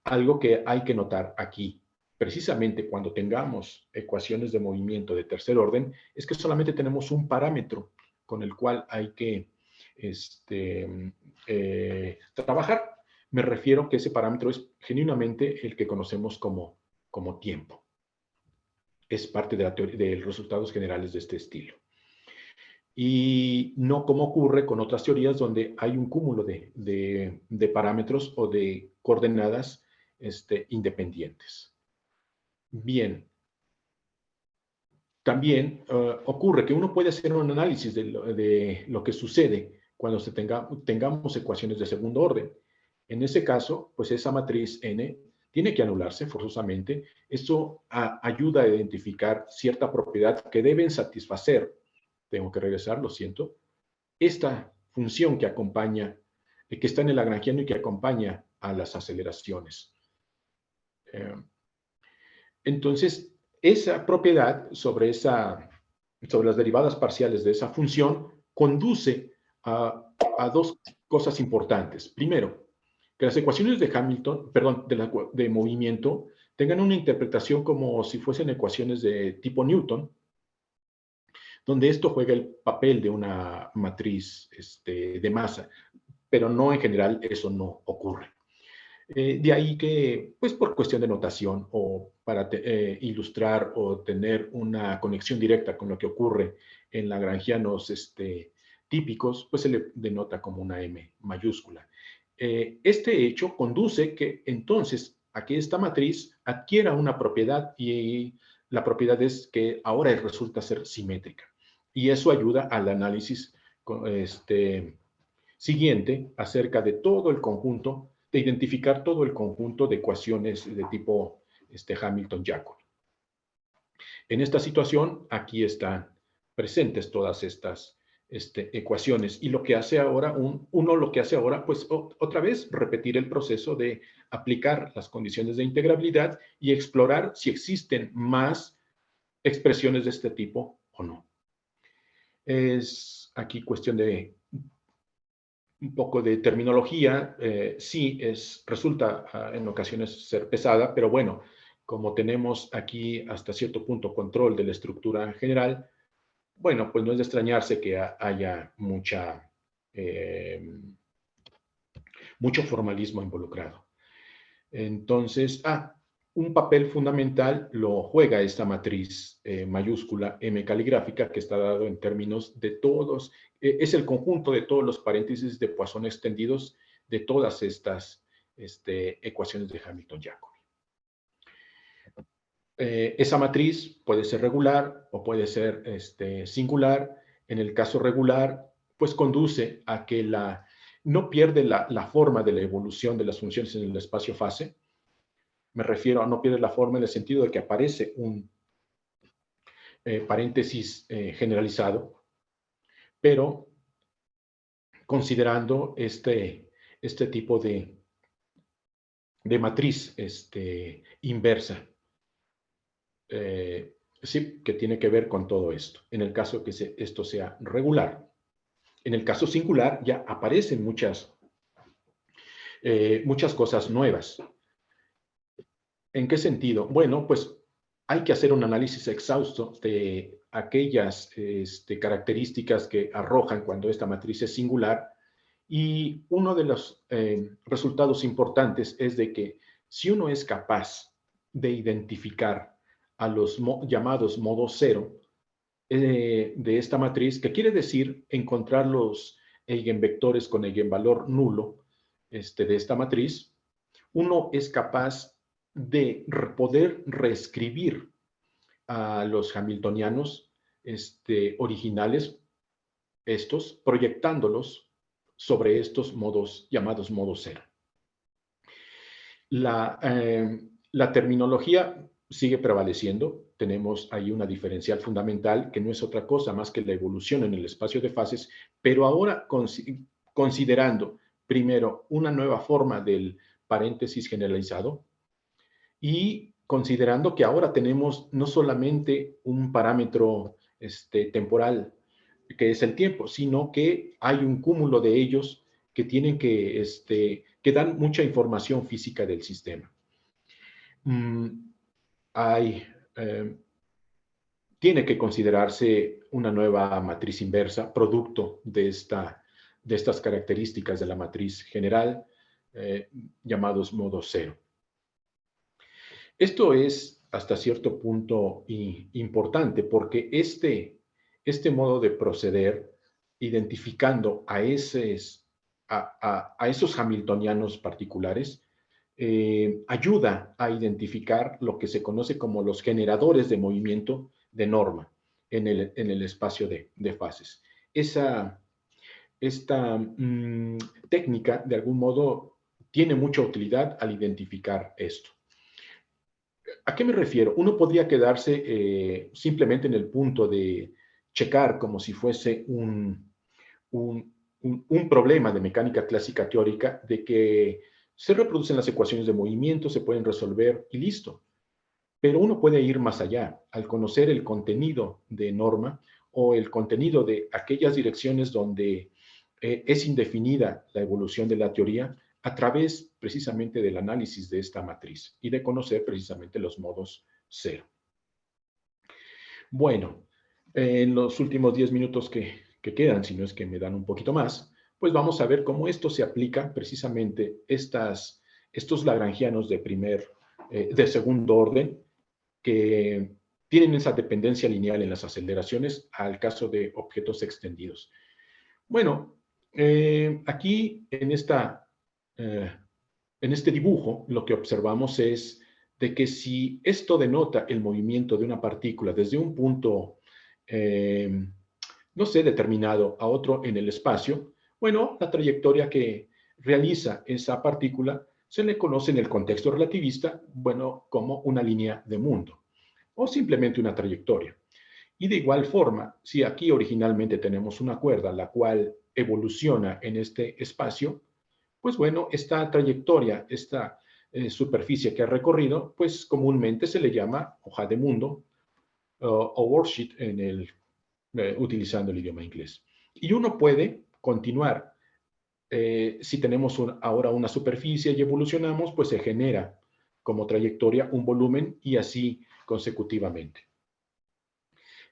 Algo que hay que notar aquí, precisamente cuando tengamos ecuaciones de movimiento de tercer orden, es que solamente tenemos un parámetro con el cual hay que trabajar. Me refiero que ese parámetro es genuinamente el que conocemos como tiempo. Es parte de la teoría de los resultados generales de este estilo. Y no como ocurre con otras teorías donde hay un cúmulo de parámetros o de coordenadas independientes. Bien. También ocurre que uno puede hacer un análisis de lo que sucede cuando tengamos ecuaciones de segundo orden. En ese caso, pues esa matriz N tiene que anularse forzosamente. Esto ayuda a identificar cierta propiedad que deben satisfacer tengo que regresar, lo siento, esta función que acompaña, que está en el lagrangiano y que acompaña a las aceleraciones. Entonces, esa propiedad sobre las derivadas parciales de esa función conduce a dos cosas importantes. Primero, que las ecuaciones de Hamilton, perdón, de movimiento, tengan una interpretación como si fuesen ecuaciones de tipo Newton, donde esto juega el papel de una matriz de masa, pero no en general eso no ocurre. De ahí que, pues por cuestión de notación o para ilustrar o tener una conexión directa con lo que ocurre en lagrangianos típicos, pues se le denota como una M mayúscula. Este hecho conduce que entonces a que esta matriz adquiera una propiedad y la propiedad es que ahora resulta ser simétrica. Y eso ayuda al análisis siguiente acerca de todo el conjunto, de identificar todo el conjunto de ecuaciones de tipo Hamilton-Jacobi. En esta situación, aquí están presentes todas estas ecuaciones y lo que hace ahora, lo que hace ahora, pues otra vez repetir el proceso de aplicar las condiciones de integrabilidad y explorar si existen más expresiones de este tipo o no. Es aquí cuestión de un poco de terminología, sí, resulta en ocasiones ser pesada, pero bueno, como tenemos aquí hasta cierto punto control de la estructura general, bueno, pues no es de extrañarse que haya mucho formalismo involucrado. Entonces, un papel fundamental lo juega esta matriz mayúscula M caligráfica que está dado en términos de todos, es el conjunto de todos los paréntesis de Poisson extendidos de todas estas ecuaciones de Hamilton-Jacobi. Esa matriz puede ser regular o puede ser singular. En el caso regular, pues conduce a que no pierde la forma de la evolución de las funciones en el espacio-fase. Me refiero a no pierde la forma en el sentido de que aparece un paréntesis generalizado, pero considerando este tipo de matriz inversa, sí, que tiene que ver con todo esto, en el caso que esto sea regular. En el caso singular ya aparecen muchas cosas nuevas. ¿En qué sentido? Bueno, pues hay que hacer un análisis exhausto de aquellas características que arrojan cuando esta matriz es singular y uno de los resultados importantes es de que si uno es capaz de identificar a los llamados modos cero de esta matriz, que quiere decir encontrar los eigenvectores con eigenvalor nulo de esta matriz, uno es capaz de poder reescribir a los hamiltonianos originales, proyectándolos sobre estos modos llamados modo cero. La terminología sigue prevaleciendo. Tenemos ahí una diferencial fundamental que no es otra cosa más que la evolución en el espacio de fases, pero ahora considerando primero una nueva forma del paréntesis generalizado y considerando que ahora tenemos no solamente un parámetro temporal, que es el tiempo, sino que hay un cúmulo de ellos que tienen que dan mucha información física del sistema. Tiene que considerarse una nueva matriz inversa, producto de estas características de la matriz general, llamados modo cero. Esto es hasta cierto punto importante porque este modo de proceder, identificando a esos hamiltonianos particulares, ayuda a identificar lo que se conoce como los generadores de movimiento de norma en el espacio de fases. Esta técnica, de algún modo, tiene mucha utilidad al identificar esto. ¿A qué me refiero? Uno podría quedarse simplemente en el punto de checar como si fuese un problema de mecánica clásica teórica de que se reproducen las ecuaciones de movimiento, se pueden resolver y listo. Pero uno puede ir más allá al conocer el contenido de norma o el contenido de aquellas direcciones donde es indefinida la evolución de la teoría a través precisamente del análisis de esta matriz y de conocer precisamente los modos cero. Bueno, en los últimos 10 minutos que quedan, si no es que me dan un poquito más, pues vamos a ver cómo esto se aplica precisamente estos lagrangianos de segundo orden que tienen esa dependencia lineal en las aceleraciones al caso de objetos extendidos. Bueno, aquí en este dibujo lo que observamos es de que si esto denota el movimiento de una partícula desde un punto, no sé, determinado a otro en el espacio, bueno, la trayectoria que realiza esa partícula se le conoce en el contexto relativista, bueno, como una línea de mundo o simplemente una trayectoria. Y de igual forma, si aquí originalmente tenemos una cuerda la cual evoluciona en este espacio, pues bueno, esta trayectoria, esta superficie que ha recorrido, pues comúnmente se le llama hoja de mundo o worksheet utilizando el idioma inglés. Y uno puede continuar. Si tenemos ahora una superficie y evolucionamos, pues se genera como trayectoria un volumen y así consecutivamente.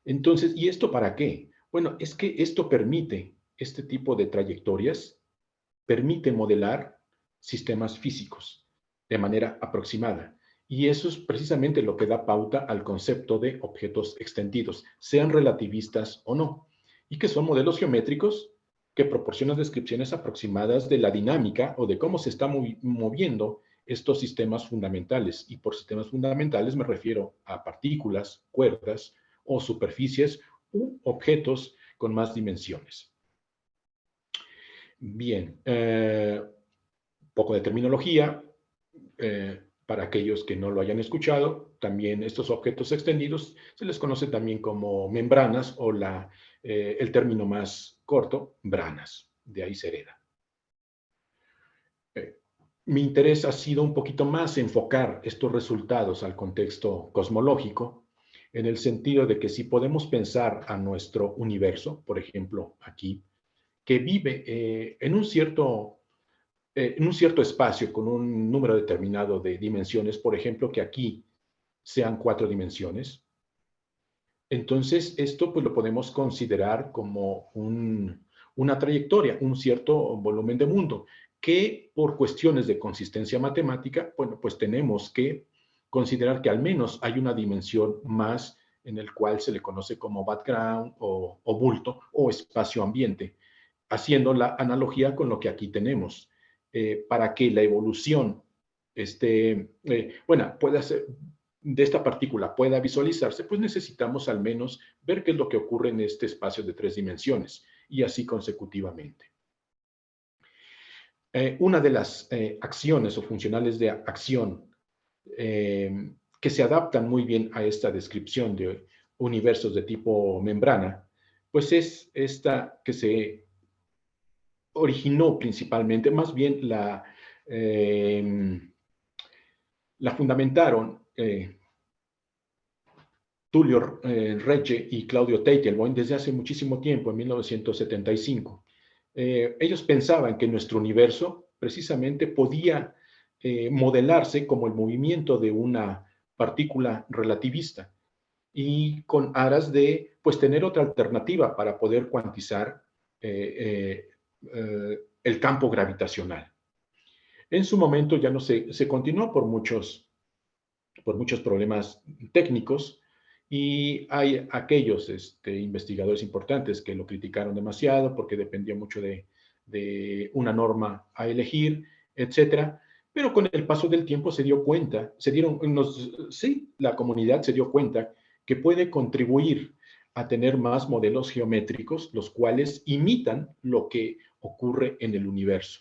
Entonces, ¿y esto para qué? Bueno, es que esto permite, este tipo de trayectorias, permite modelar sistemas físicos de manera aproximada. Y eso es precisamente lo que da pauta al concepto de objetos extendidos, sean relativistas o no, y que son modelos geométricos que proporcionan descripciones aproximadas de la dinámica o de cómo se están moviendo estos sistemas fundamentales. Y por sistemas fundamentales me refiero a partículas, cuerdas o superficies u objetos con más dimensiones. Bien, poco de terminología. Para aquellos que no lo hayan escuchado, también estos objetos extendidos se les conoce también como membranas o el término más corto, branas. De ahí se hereda. Mi interés ha sido un poquito más enfocar estos resultados al contexto cosmológico, en el sentido de que si podemos pensar a nuestro universo, por ejemplo, aquí, que vive en un cierto espacio con un número determinado de dimensiones, por ejemplo, que aquí sean 4 dimensiones, entonces esto pues lo podemos considerar como una trayectoria, un cierto volumen de mundo, que por cuestiones de consistencia matemática, bueno, pues tenemos que considerar que al menos hay una dimensión más en el cual se le conoce como background o bulto o espacio ambiente, haciendo la analogía con lo que aquí tenemos. Para que la evolución pueda ser de esta partícula pueda visualizarse, pues necesitamos al menos ver qué es lo que ocurre en este espacio de 3 dimensiones y así consecutivamente. Una de las acciones o funcionales de acción que se adaptan muy bien a esta descripción de universos de tipo membrana, pues es esta que se originó principalmente, más bien la fundamentaron Tullio Regge y Claudio Teitelbaum desde hace muchísimo tiempo, en 1975. Ellos pensaban que nuestro universo precisamente podía modelarse como el movimiento de una partícula relativista y con aras de pues, tener otra alternativa para poder cuantizar el campo gravitacional. En su momento ya no se continuó por muchos problemas técnicos y hay aquellos investigadores importantes que lo criticaron demasiado porque dependía mucho de una norma a elegir, etcétera. Pero con el paso del tiempo se dio cuenta, la comunidad se dio cuenta que puede contribuir a tener más modelos geométricos, los cuales imitan lo que ocurre en el universo.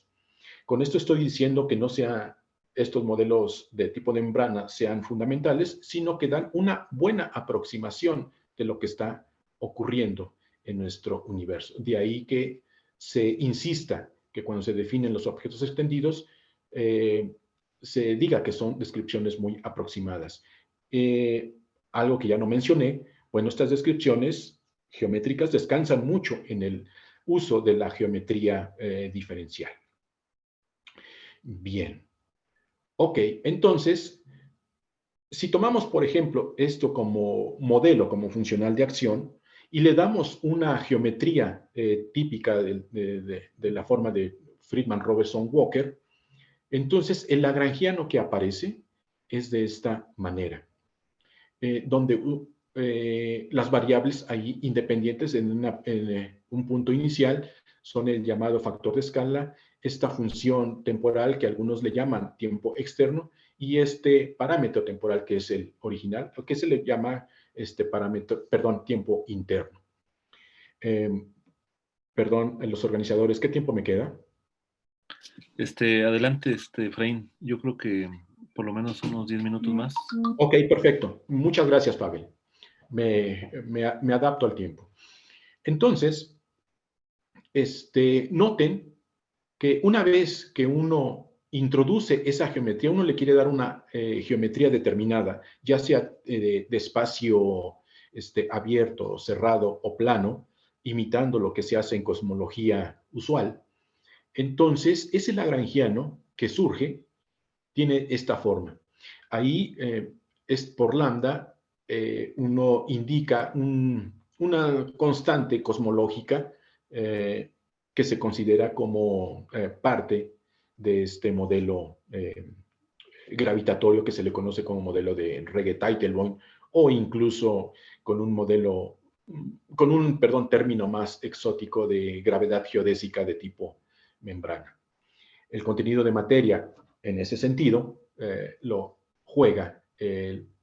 Con esto estoy diciendo que no sea estos modelos de tipo de membrana sean fundamentales, sino que dan una buena aproximación de lo que está ocurriendo en nuestro universo. De ahí que se insista que cuando se definen los objetos extendidos, se diga que son descripciones muy aproximadas. Algo que ya no mencioné, bueno, estas descripciones geométricas descansan mucho en el uso de la geometría diferencial. Bien. Ok, entonces, si tomamos, por ejemplo, esto como modelo, como funcional de acción, y le damos una geometría típica de la forma de Friedman-Robertson-Walker, entonces el lagrangiano que aparece es de esta manera, donde las variables ahí independientes en un punto inicial son el llamado factor de escala, esta función temporal que algunos le llaman tiempo externo, y este parámetro temporal que es el original, o que se le llama este parámetro, perdón, tiempo interno. Perdón, los organizadores, ¿qué tiempo me queda? Adelante, Efraín. Yo creo que por lo menos unos 10 minutos más. Ok, perfecto. Muchas gracias, Pavel. Me adapto al tiempo. Entonces, noten que una vez que uno introduce esa geometría, uno le quiere dar una geometría determinada, ya sea de espacio abierto, cerrado o plano, imitando lo que se hace en cosmología usual. Entonces, ese lagrangiano que surge tiene esta forma. Ahí es por lambda, uno indica una constante cosmológica que se considera como parte de este modelo gravitatorio que se le conoce como modelo de Regge-Teitelbaum, o incluso con un modelo, con un, perdón, término más exótico de gravedad geodésica de tipo membrana. El contenido de materia, en ese sentido, lo juega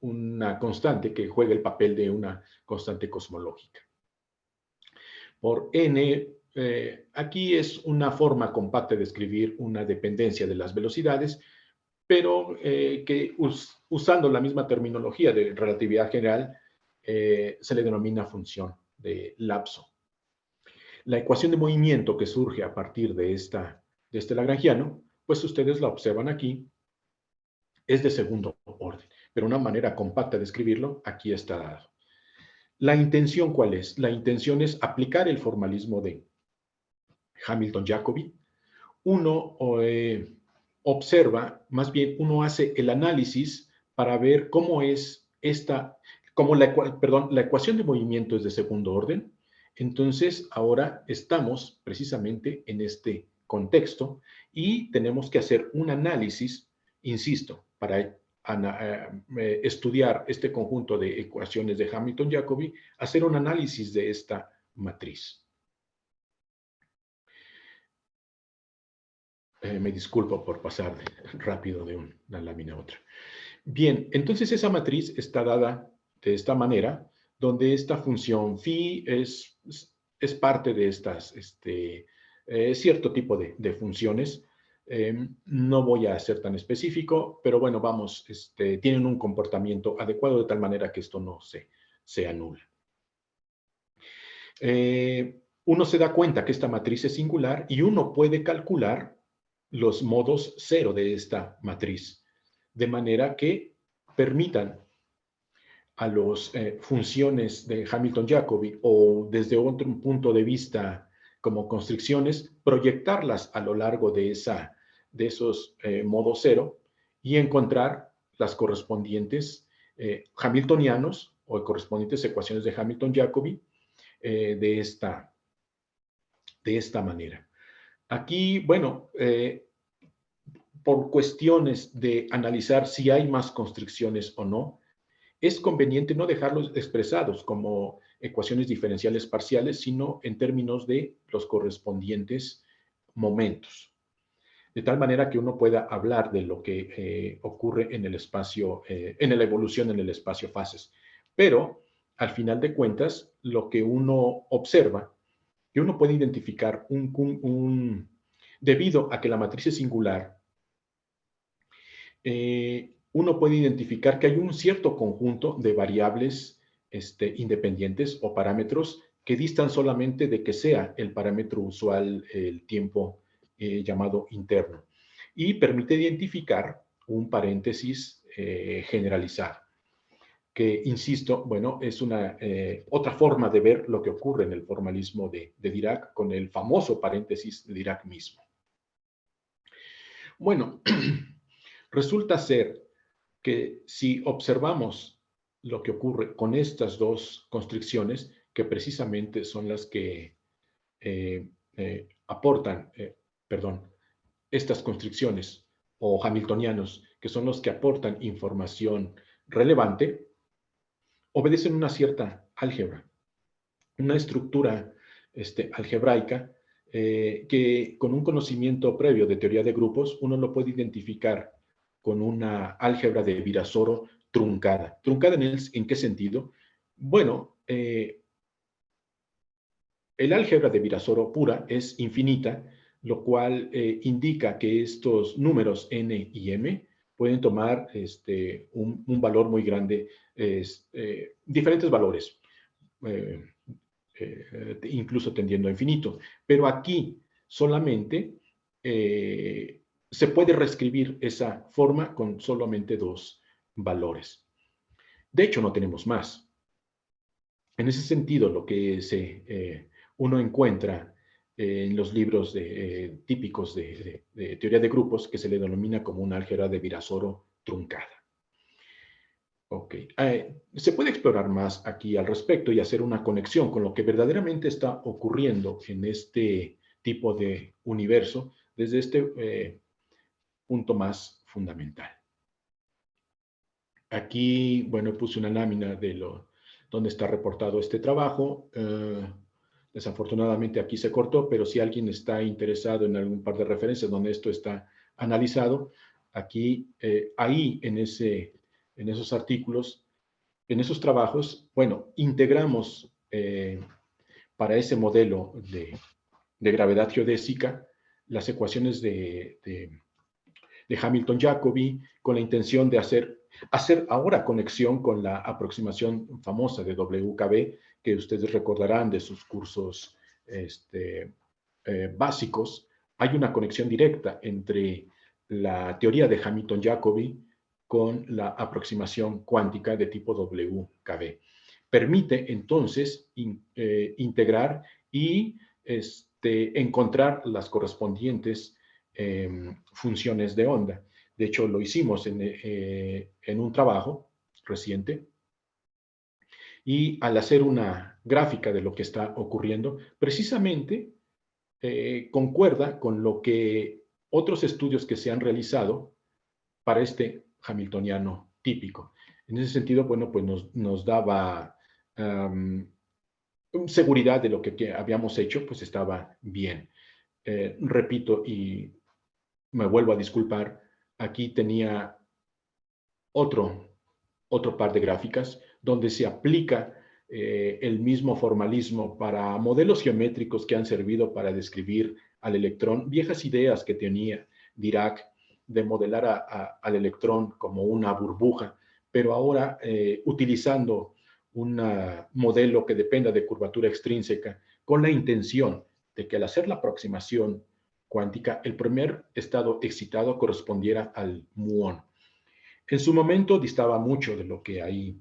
una constante que juega el papel de una constante cosmológica. Por n, aquí es una forma compacta de escribir una dependencia de las velocidades, pero que usando la misma terminología de relatividad general, se le denomina función de lapso. La ecuación de movimiento que surge a partir de este lagrangiano, pues ustedes la observan aquí, es de segundo orden, pero una manera compacta de escribirlo aquí está dado. ¿La intención cuál es? La intención es aplicar el formalismo de Hamilton-Jacobi. Uno observa, más bien uno hace el análisis para ver cómo es la ecuación de movimiento es de segundo orden. Entonces, ahora estamos precisamente en este contexto y tenemos que hacer un análisis, insisto, para estudiar este conjunto de ecuaciones de Hamilton-Jacobi, hacer un análisis de esta matriz. Me disculpo por pasar rápido de una lámina a otra. Bien, entonces esa matriz está dada de esta manera, donde esta función phi es parte de estas, cierto tipo de funciones. No voy a ser tan específico, pero bueno, vamos, tienen un comportamiento adecuado de tal manera que esto no se anula. Uno se da cuenta que esta matriz es singular y uno puede calcular los modos cero de esta matriz, de manera que permitan a las funciones de Hamilton-Jacobi o desde otro punto de vista como constricciones, proyectarlas a lo largo de esos modos cero y encontrar las correspondientes hamiltonianos o correspondientes ecuaciones de Hamilton-Jacobi de esta manera. Aquí, bueno, por cuestiones de analizar si hay más constricciones o no, es conveniente no dejarlos expresados como ecuaciones diferenciales parciales, sino en términos de los correspondientes momentos. De tal manera que uno pueda hablar de lo que ocurre en el espacio, en la evolución en el espacio-fases. Pero, al final de cuentas, lo que uno observa, que uno puede identificar debido a que la matriz es singular, uno puede identificar que hay un cierto conjunto de variables independientes o parámetros que distan solamente de que sea el parámetro usual el tiempo llamado interno, y permite identificar un paréntesis generalizado, que, insisto, bueno, es una otra forma de ver lo que ocurre en el formalismo de Dirac con el famoso paréntesis de Dirac mismo. Bueno, resulta ser que si observamos lo que ocurre con estas dos constricciones, que precisamente son las que aportan, perdón, estas constricciones o hamiltonianos, que son los que aportan información relevante, obedecen una cierta álgebra, una estructura algebraica que con un conocimiento previo de teoría de grupos uno lo puede identificar con una álgebra de Virasoro truncada. ¿Truncada en qué sentido? Bueno, el álgebra de Virasoro pura es infinita, lo cual indica que estos números n y m pueden tomar un valor muy grande, diferentes valores, incluso tendiendo a infinito. Pero aquí solamente se puede reescribir esa forma con solamente dos valores. De hecho, no tenemos más. En ese sentido, lo que uno encuentra en los libros típicos de teoría de grupos, que se le denomina como una álgebra de Virasoro truncada. Ok. Se puede explorar más aquí al respecto y hacer una conexión con lo que verdaderamente está ocurriendo en este tipo de universo desde este punto más fundamental. Aquí, bueno, puse una lámina donde está reportado este trabajo. Desafortunadamente aquí se cortó, pero si alguien está interesado en algún par de referencias donde esto está analizado, aquí, ahí en esos artículos, en esos trabajos, bueno, integramos para ese modelo de gravedad geodésica las ecuaciones de Hamilton-Jacobi con la intención de hacer ahora conexión con la aproximación famosa de WKB, que ustedes recordarán de sus cursos básicos. Hay una conexión directa entre la teoría de Hamilton-Jacobi con la aproximación cuántica de tipo WKB. Permite entonces integrar y encontrar las correspondientes funciones de onda. De hecho, lo hicimos en un trabajo reciente, y al hacer una gráfica de lo que está ocurriendo, precisamente concuerda con lo que otros estudios que se han realizado para este hamiltoniano típico. En ese sentido, bueno, pues nos daba seguridad de lo que habíamos hecho, pues estaba bien. Repito, y me vuelvo a disculpar, aquí tenía otro par de gráficas donde se aplica el mismo formalismo para modelos geométricos que han servido para describir al electrón, viejas ideas que tenía Dirac de modelar al electrón como una burbuja, pero ahora utilizando un modelo que dependa de curvatura extrínseca, con la intención de que al hacer la aproximación cuántica, el primer estado excitado correspondiera al muón. En su momento distaba mucho de lo que hay,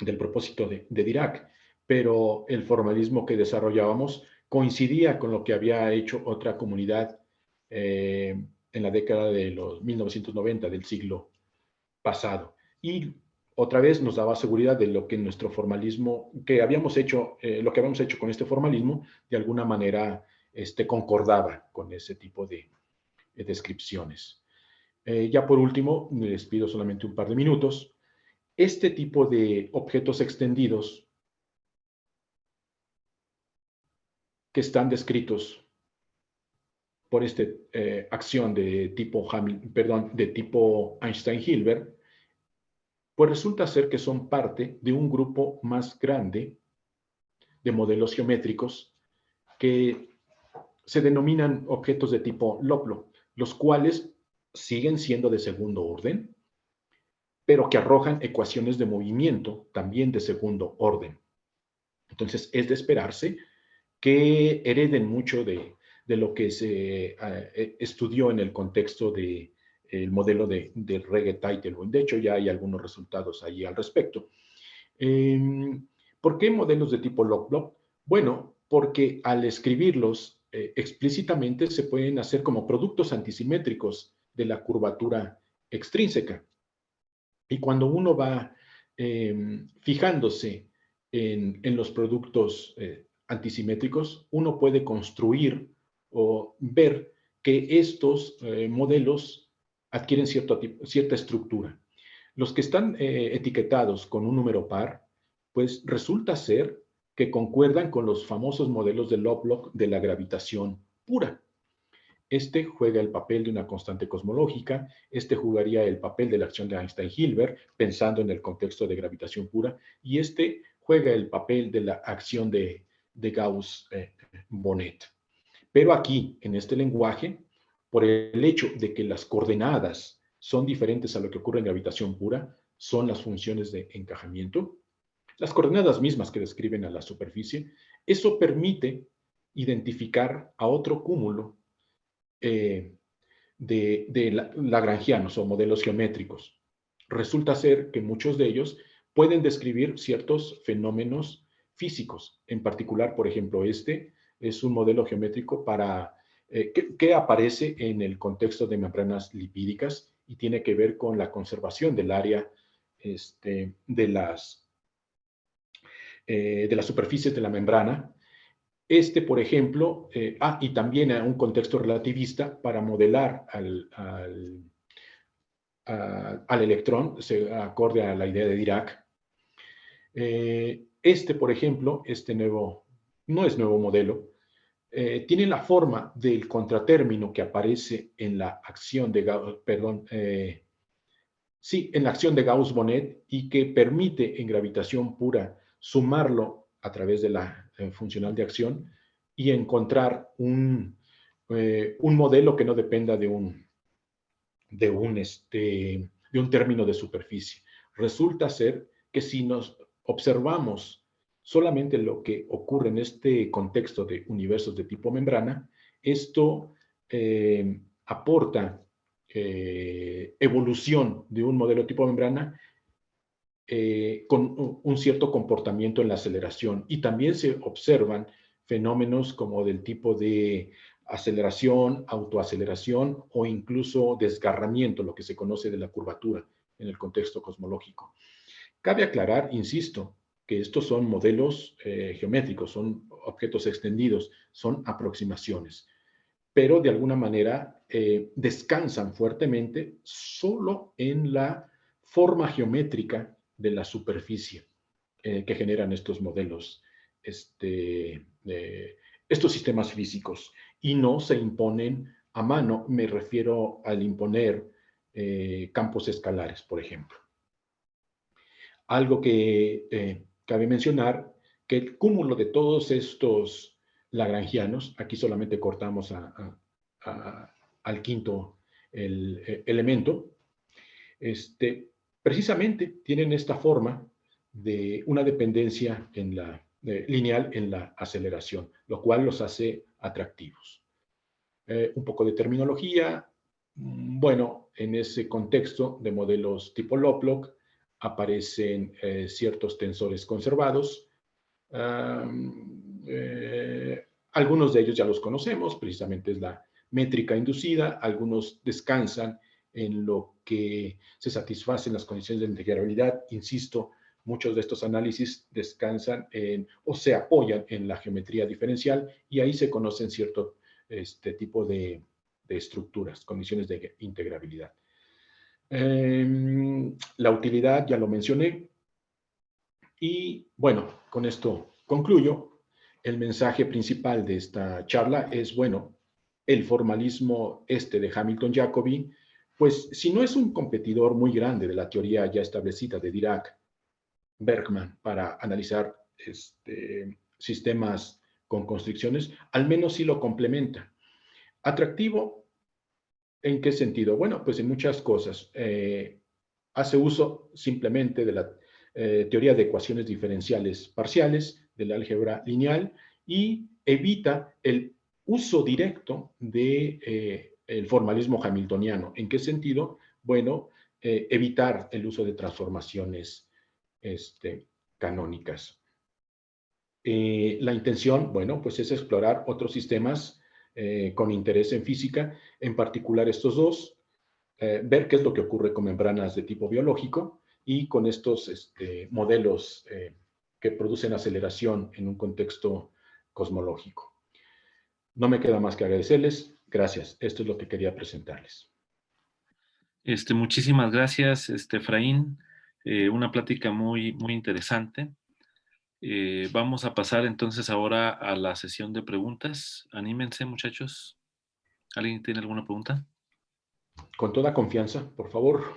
del propósito de Dirac, pero el formalismo que desarrollábamos coincidía con lo que había hecho otra comunidad en la década de los 1990 del siglo pasado. Y otra vez nos daba seguridad de lo que nuestro formalismo, que habíamos hecho, lo que habíamos hecho con este formalismo, de alguna manera concordaba con ese tipo de descripciones. Ya por último, les pido solamente un par de minutos. Este tipo de objetos extendidos que están descritos por esta acción de tipo Einstein-Hilbert, pues resulta ser que son parte de un grupo más grande de modelos geométricos que se denominan objetos de tipo Loplo, los cuales siguen siendo de segundo orden, pero que arrojan ecuaciones de movimiento también de segundo orden. Entonces, es de esperarse que hereden mucho de lo que se estudió en el contexto del modelo de Regge Teitelbaum. De hecho, ya hay algunos resultados ahí al respecto. ¿Por qué modelos de tipo log-block? Bueno, porque al escribirlos explícitamente se pueden hacer como productos antisimétricos de la curvatura extrínseca. Y cuando uno va fijándose en los productos antisimétricos, uno puede construir o ver que estos modelos adquieren cierta estructura. Los que están etiquetados con un número par, pues resulta ser que concuerdan con los famosos modelos de Lovelock de la gravitación pura. Este juega el papel de una constante cosmológica, este jugaría el papel de la acción de Einstein-Hilbert, pensando en el contexto de gravitación pura, y este juega el papel de la acción de Gauss-Bonnet. Pero aquí, en este lenguaje, por el hecho de que las coordenadas son diferentes a lo que ocurre en gravitación pura, son las funciones de encajamiento, las coordenadas mismas que describen a la superficie, eso permite identificar a otro cúmulo de lagrangianos o modelos geométricos. Resulta ser que muchos de ellos pueden describir ciertos fenómenos físicos. En particular, por ejemplo, este es un modelo geométrico que aparece en el contexto de membranas lipídicas y tiene que ver con la conservación del área de las superficies de la membrana. Por ejemplo, y también a un contexto relativista para modelar al electrón, acorde a la idea de Dirac. Por ejemplo, no es nuevo modelo, tiene la forma del contratérmino que aparece en la acción de en la acción de Gauss-Bonnet y que permite en gravitación pura sumarlo a través de la funcional de acción y encontrar un modelo que no dependa de un término de superficie. Resulta ser que si nos observamos solamente lo que ocurre en este contexto de universos de tipo membrana, esto aporta evolución de un modelo tipo membrana con un cierto comportamiento en la aceleración. Y también se observan fenómenos como del tipo de aceleración, autoaceleración o incluso desgarramiento, lo que se conoce de la curvatura en el contexto cosmológico. Cabe aclarar, insisto, que estos son modelos geométricos, son objetos extendidos, son aproximaciones, pero de alguna manera descansan fuertemente solo en la forma geométrica de la superficie que generan estos modelos, estos sistemas físicos, y no se imponen a mano. Me refiero al imponer campos escalares, por ejemplo. Algo que cabe mencionar, que el cúmulo de todos estos lagrangianos, aquí solamente cortamos al quinto elemento, precisamente tienen esta forma de una dependencia lineal en la aceleración, lo cual los hace atractivos. Un poco de terminología. Bueno, en ese contexto de modelos tipo Lovelock aparecen ciertos tensores conservados. Algunos de ellos ya los conocemos, precisamente es la métrica inducida. Algunos descansan en lo que se satisfacen las condiciones de integrabilidad. Insisto, muchos de estos análisis descansan o se apoyan en la geometría diferencial y ahí se conocen cierto tipo de estructuras, condiciones de integrabilidad. La utilidad ya lo mencioné. Y bueno, con esto concluyo. El mensaje principal de esta charla es, bueno, el formalismo de Hamilton-Jacobi, pues si no es un competidor muy grande de la teoría ya establecida de Dirac-Bergman para analizar sistemas con constricciones, al menos sí lo complementa. ¿Atractivo? ¿En qué sentido? Bueno, pues en muchas cosas. hace uso simplemente de la teoría de ecuaciones diferenciales parciales, del álgebra lineal, y evita el uso directo de el formalismo hamiltoniano. ¿En qué sentido? Bueno, evitar el uso de transformaciones canónicas. La intención, bueno, pues es explorar otros sistemas con interés en física, en particular estos dos, ver qué es lo que ocurre con membranas de tipo biológico y con estos modelos que producen aceleración en un contexto cosmológico. No me queda más que agradecerles. Gracias. Esto es lo que quería presentarles. Muchísimas gracias, Efraín. Una plática muy, muy interesante. Vamos a pasar entonces ahora a la sesión de preguntas. Anímense, muchachos. ¿Alguien tiene alguna pregunta? Con toda confianza, por favor.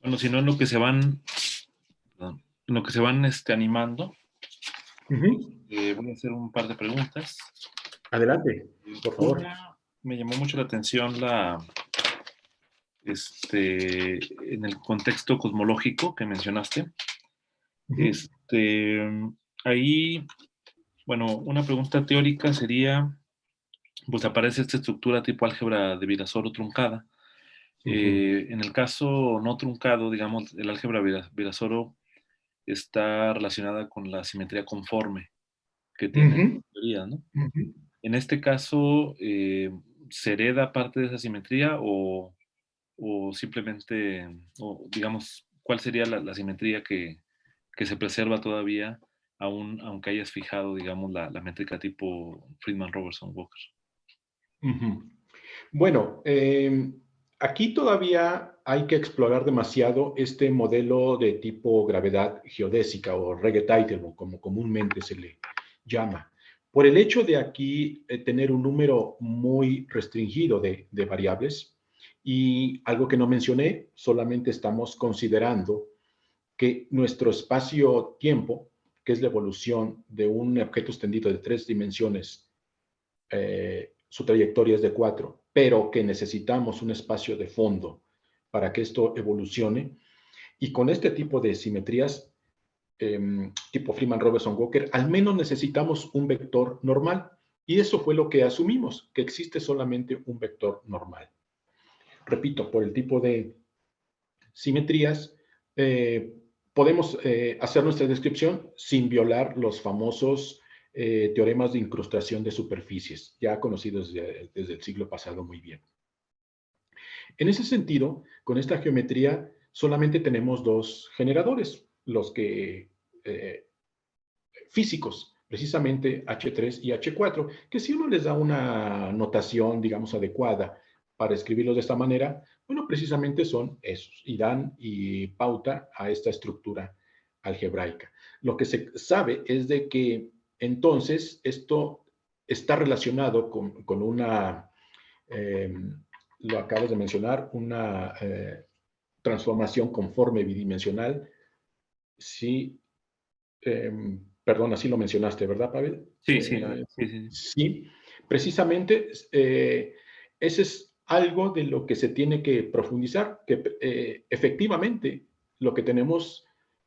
Bueno, si no, en lo que se van, perdón, en lo que se van animando, voy a hacer un par de preguntas. Adelante, por favor. Una, me llamó mucho la atención en el contexto cosmológico que mencionaste. Ahí, bueno, una pregunta teórica sería, pues aparece esta estructura tipo álgebra de Virasoro truncada. En el caso no truncado, digamos, el álgebra Virasoro está relacionada con la simetría conforme que tiene la teoría, ¿no? En este caso, ¿se hereda parte de esa simetría o simplemente, o digamos, cuál sería la simetría que se preserva todavía, aunque hayas fijado, digamos, la métrica tipo Friedman-Robertson-Walker? Bueno, aquí todavía hay que explorar demasiado este modelo de tipo gravedad geodésica o Regge-Teitelbaum, como comúnmente se le llama. Por el hecho de aquí tener un número muy restringido de variables y algo que no mencioné, solamente estamos considerando que nuestro espacio-tiempo, que es la evolución de un objeto extendido de 3 dimensiones, su trayectoria es de 4, pero que necesitamos un espacio de fondo para que esto evolucione. Y con este tipo de simetrías, tipo Freeman-Robertson-Walker, al menos necesitamos un vector normal. Y eso fue lo que asumimos, que existe solamente un vector normal. Repito, por el tipo de simetrías, podemos hacer nuestra descripción sin violar los famosos teoremas de incrustación de superficies, ya conocidos desde el siglo pasado muy bien. En ese sentido, con esta geometría solamente tenemos dos generadores, los que físicos, precisamente H3 y H4, que si uno les da una notación, digamos, adecuada para escribirlos de esta manera, bueno, precisamente son esos y dan y pauta a esta estructura algebraica. Lo que se sabe es de que entonces esto está relacionado con una, lo acabas de mencionar, una transformación conforme bidimensional. Sí, perdón, así lo mencionaste, ¿verdad, Pavel? Sí, sí, sí. Sí, precisamente ese es algo de lo que se tiene que profundizar, que efectivamente lo que tenemos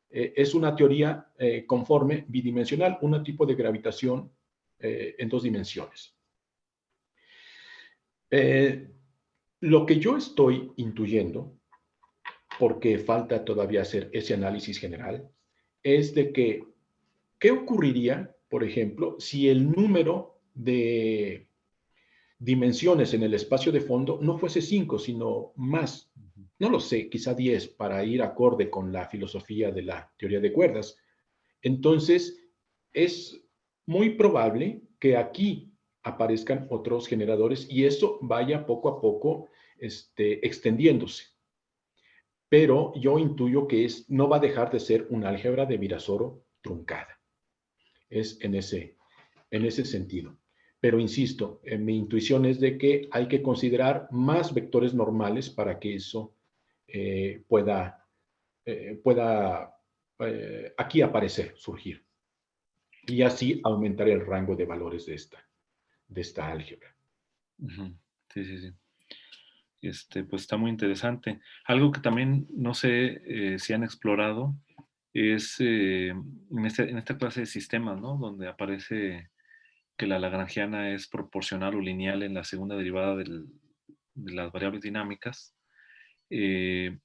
es una teoría conforme bidimensional, un tipo de gravitación en 2 dimensiones. Lo que yo estoy intuyendo, porque falta todavía hacer ese análisis general, es de que ¿qué ocurriría, por ejemplo, si el número de dimensiones en el espacio de fondo no fuese 5, sino más? No lo sé, quizá 10, para ir acorde con la filosofía de la teoría de cuerdas. Entonces, es muy probable que aquí aparezcan otros generadores y eso vaya poco a poco extendiéndose. Pero yo intuyo que no va a dejar de ser un álgebra de Virasoro truncada. Es en ese sentido. Pero insisto, mi intuición es de que hay que considerar más vectores normales para que eso pueda aquí aparecer, surgir. Y así aumentar el rango de valores de esta álgebra. Sí, sí, sí. pues está muy interesante. Algo que también no sé si han explorado es en esta clase de sistemas, ¿no? Donde aparece que la lagrangiana es proporcional o lineal en la segunda derivada de las variables dinámicas, eh,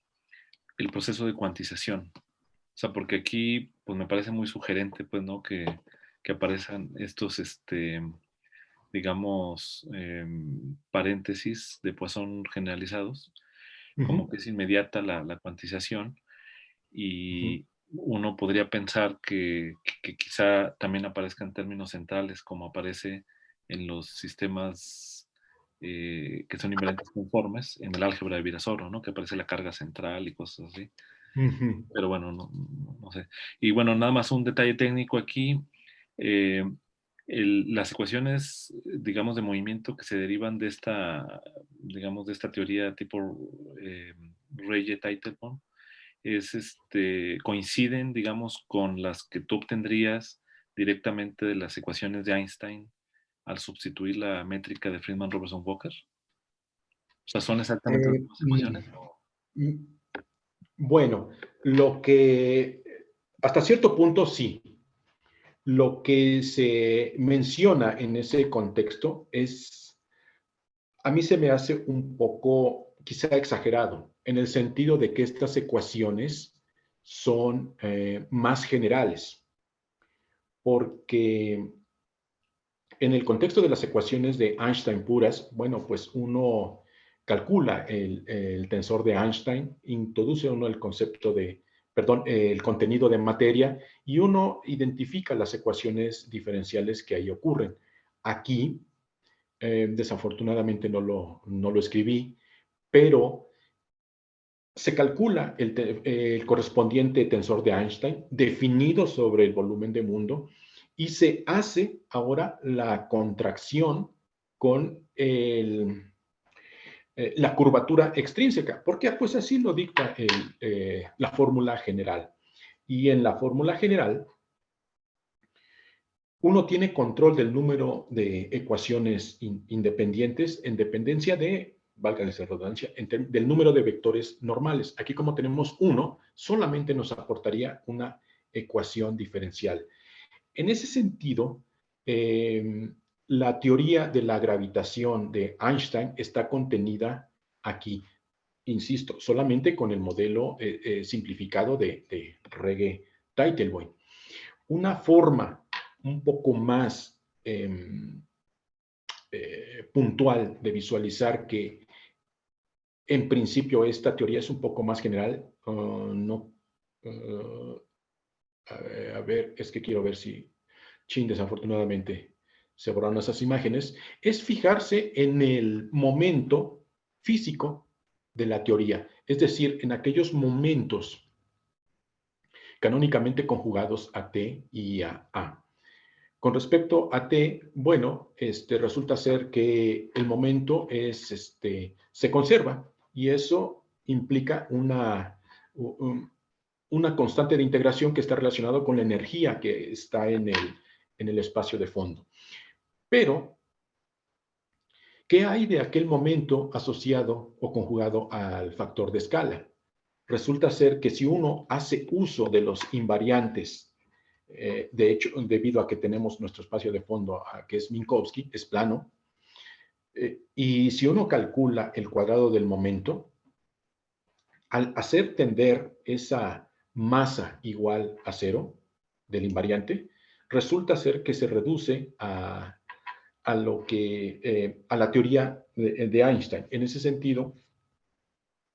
el proceso de cuantización. O sea, porque aquí, pues me parece muy sugerente, pues, ¿no? Que aparezcan estos, digamos, paréntesis de Poisson generalizados, como Ujú, que es inmediata la cuantización ujú. y uno podría pensar que quizá también aparezca en términos centrales, como aparece en los sistemas que son invariantes conformes, en el álgebra de Virasoro, ¿no? Que aparece la carga central y cosas así. Ujú. Pero bueno, no sé. Y bueno, nada más un detalle técnico aquí. eh, las ecuaciones, digamos, de movimiento que se derivan de esta, digamos, de esta teoría tipo Reye-Teitelbaum, coinciden, digamos, con las que tú obtendrías directamente de las ecuaciones de Einstein al sustituir la métrica de Friedman-Robertson-Walker. O sea, son exactamente las Eh, mismas mm, ecuaciones. mm, bueno, lo que hasta cierto punto sí. Lo que se menciona en ese contexto es, a mí se me hace un poco quizá exagerado, en el sentido de que estas ecuaciones son más generales, porque en el contexto de las ecuaciones de Einstein puras, bueno, pues uno calcula el tensor de Einstein, introduce uno el concepto de, perdón, el contenido de materia y uno identifica las ecuaciones diferenciales que ahí ocurren. Aquí, desafortunadamente no lo escribí, pero se calcula el correspondiente tensor de Einstein definido sobre el volumen de mundo y se hace ahora la contracción con la curvatura extrínseca. ¿Por qué? Pues así lo dicta la fórmula general. Y en la fórmula general, uno tiene control del número de ecuaciones independientes en dependencia de, valga la redundancia, del número de vectores normales. Aquí como tenemos uno, solamente nos aportaría una ecuación diferencial. En ese sentido, la teoría de la gravitación de Einstein está contenida aquí, insisto, solamente con el modelo simplificado de Regge-Teitelbaum. Una forma un poco más puntual de visualizar que en principio esta teoría es un poco más general, no, a ver, es que quiero ver si, desafortunadamente se borraron esas imágenes, es fijarse en el momento físico de la teoría, es decir, en aquellos momentos canónicamente conjugados a T y a A. Con respecto a T, bueno, resulta ser que el momento se conserva y eso implica una constante de integración que está relacionado con la energía que está en el espacio de fondo. Pero, ¿qué hay de aquel momento asociado o conjugado al factor de escala? Resulta ser que si uno hace uso de los invariantes, de hecho, debido a que tenemos nuestro espacio de fondo, que es Minkowski, es plano, y si uno calcula el cuadrado del momento, al hacer tender esa masa igual a cero del invariante, resulta ser que se reduce a lo que, a la teoría de Einstein. En ese sentido,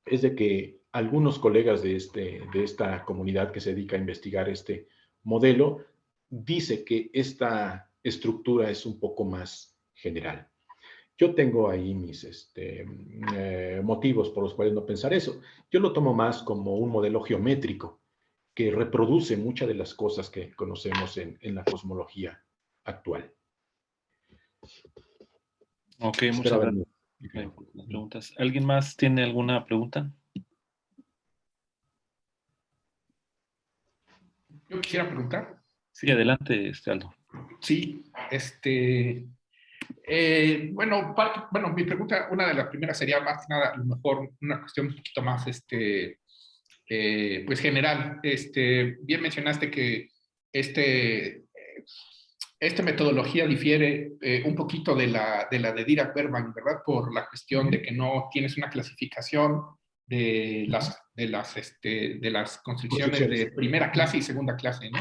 es de que algunos colegas de esta comunidad que se dedica a investigar este modelo dice que esta estructura es un poco más general. Yo tengo ahí mis motivos por los cuales no pensar eso. Yo lo tomo más como un modelo geométrico que reproduce muchas de las cosas que conocemos en la cosmología actual. Ok, Espero muchas haber. gracias por las preguntas. ¿Alguien más tiene alguna pregunta? Yo quisiera preguntar. Sí, adelante, Aldo. Sí, Bueno, mi pregunta, una de las primeras sería más que nada, a lo mejor una cuestión un poquito más, pues general. Bien mencionaste que este, esta metodología difiere un poquito de Dirac-Berman, ¿verdad? Por la cuestión de que no tienes una clasificación de las constricciones de primera clase y segunda clase, ¿no?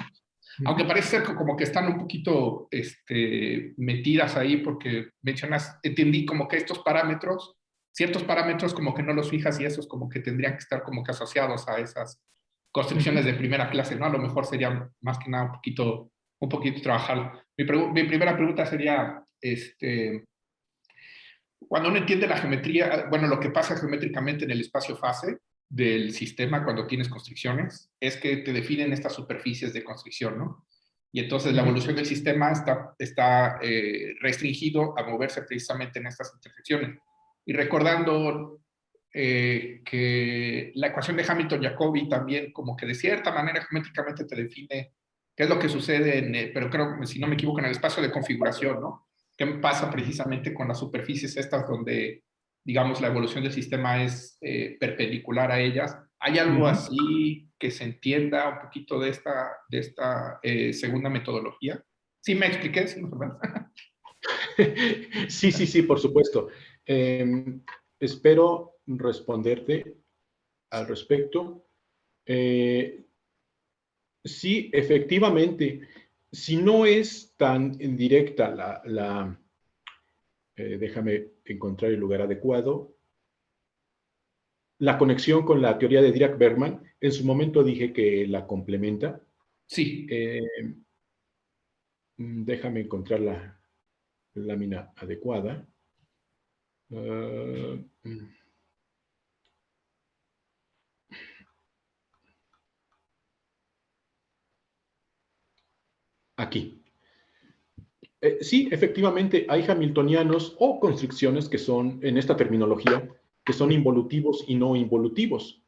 Aunque parece ser que como que están un poquito metidas ahí porque entendí como que estos parámetros, ciertos parámetros como que no los fijas y esos como que tendrían que estar como que asociados a esas construcciones de primera clase, ¿no? A lo mejor sería más que nada un poquito trabajar. Mi primera pregunta sería, cuando uno entiende la geometría, bueno, lo que pasa geométricamente en el espacio-fase del sistema cuando tienes constricciones es que te definen estas superficies de constricción, ¿no? Y entonces la evolución del sistema está restringido a moverse precisamente en estas intersecciones. Y recordando que la ecuación de Hamilton-Jacobi también como que de cierta manera geométricamente te define qué es lo que sucede, pero creo, si no me equivoco, en el espacio de configuración, ¿no? ¿Qué pasa precisamente con las superficies estas donde, digamos, la evolución del sistema es perpendicular a ellas? ¿Hay algo así que se entienda un poquito de esta segunda metodología? ¿Sí me expliqué? ¿Sí, Sí, por supuesto. Espero responderte al respecto. Sí, efectivamente, si no es tan directa déjame encontrar el lugar adecuado, la conexión con la teoría de Dirac-Bergman, en su momento dije que la complementa. Sí. Déjame encontrar la lámina adecuada. Aquí. Sí, efectivamente, hay hamiltonianos o constricciones que son, en esta terminología, que son involutivos y no involutivos.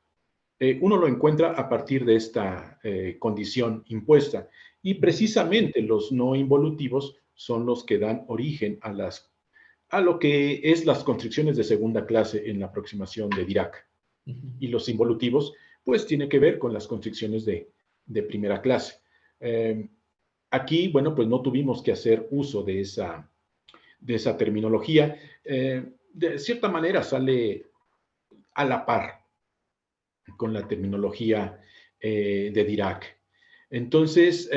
Uno lo encuentra a partir de esta condición impuesta. Y precisamente los no involutivos son los que dan origen a lo que es las constricciones de segunda clase en la aproximación de Dirac. Y los involutivos, pues, tiene que ver con las constricciones de primera clase. Aquí, bueno, pues no tuvimos que hacer uso de esa terminología. De cierta manera sale a la par con la terminología de Dirac. Entonces,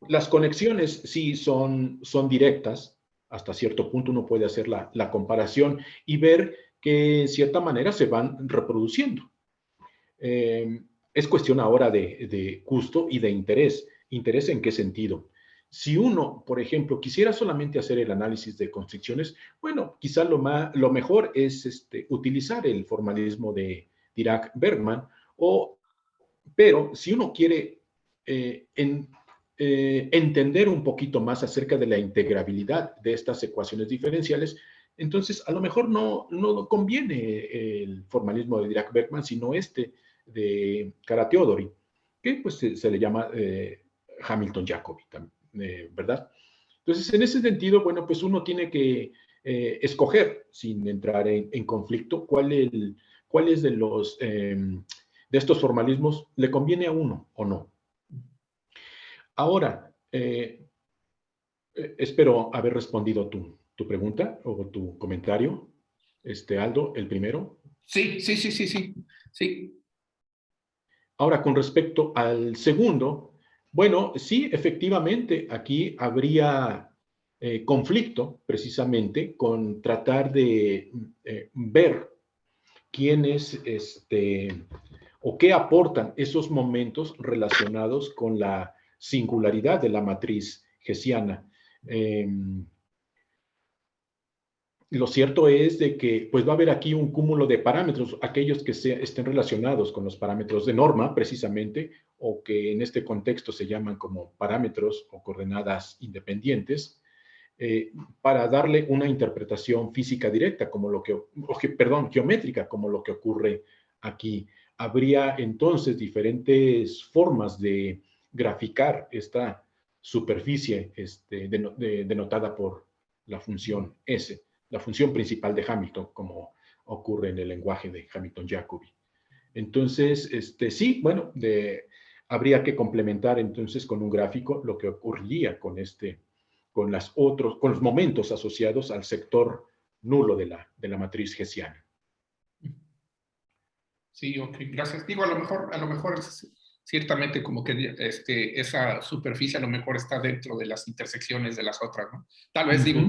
las conexiones sí son directas. Hasta cierto punto uno puede hacer la comparación y ver que en cierta manera se van reproduciendo. Es cuestión ahora de gusto y de interés. ¿Interés en qué sentido? Si uno, por ejemplo, quisiera solamente hacer el análisis de constricciones, bueno, quizá lo mejor es utilizar el formalismo de Dirac-Bergman, pero si uno quiere entender un poquito más acerca de la integrabilidad de estas ecuaciones diferenciales, entonces a lo mejor no conviene el formalismo de Dirac-Bergman, sino de Kara-Teodori, que pues se le llama Hamilton-Jacobi, ¿verdad? Entonces, en ese sentido, bueno, pues uno tiene que escoger, sin entrar en conflicto, cuál es de estos formalismos le conviene a uno o no. Ahora, espero haber respondido tu pregunta o tu comentario, Aldo, el primero. Sí. Ahora, con respecto al segundo, bueno, sí, efectivamente, aquí habría conflicto precisamente con tratar de ver quiénes o qué aportan esos momentos relacionados con la singularidad de la matriz hessiana. Lo cierto es de que pues va a haber aquí un cúmulo de parámetros, aquellos que estén relacionados con los parámetros de norma, precisamente, o que en este contexto se llaman como parámetros o coordenadas independientes, para darle una interpretación física directa, geométrica, como lo que ocurre aquí. Habría entonces diferentes formas de graficar esta superficie denotada por la función S, la función principal de Hamilton, como ocurre en el lenguaje de Hamilton-Jacobi. Entonces, sí, bueno, habría que complementar entonces con un gráfico lo que ocurriría con con los momentos asociados al sector nulo de la matriz hessiana. Sí, ok, gracias. Digo, a lo mejor ciertamente como que esa superficie a lo mejor está dentro de las intersecciones de las otras, ¿no? Tal vez, digo,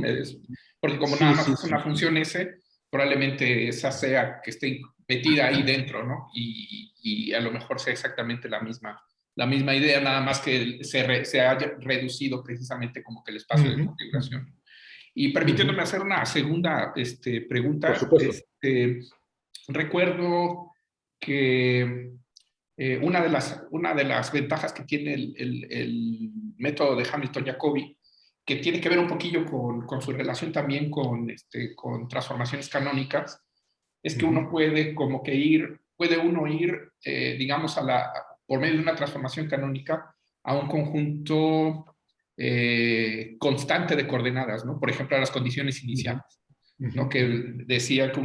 porque como nada más es una función S, probablemente esa sea que esté metida ahí dentro, ¿no? Y a lo mejor sea exactamente la misma idea, nada más que se haya reducido precisamente como que el espacio de configuración. Y permitiéndome hacer una segunda pregunta. Por supuesto. Recuerdo que una de las ventajas que tiene el método de Hamilton-Jacobi, que tiene que ver un poquillo con su relación también con transformaciones canónicas, es que uno puede como que ir, digamos, por medio de una transformación canónica a un conjunto constante de coordenadas, ¿no? Por ejemplo, a las condiciones iniciales, ¿no? Que decía que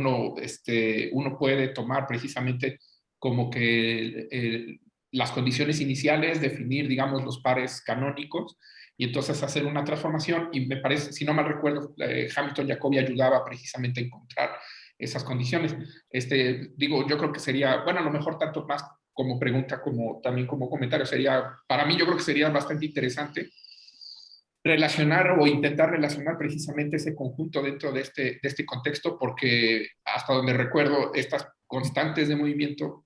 uno puede tomar precisamente como que las condiciones iniciales, definir, digamos, los pares canónicos y entonces hacer una transformación. Y me parece, si no mal recuerdo, Hamilton-Jacobi ayudaba precisamente a encontrar esas condiciones. Digo, yo creo que sería, bueno, a lo mejor tanto más como pregunta como también como comentario, para mí yo creo que sería bastante interesante relacionar o intentar relacionar precisamente ese conjunto dentro de este contexto, porque hasta donde recuerdo, estas constantes de movimiento,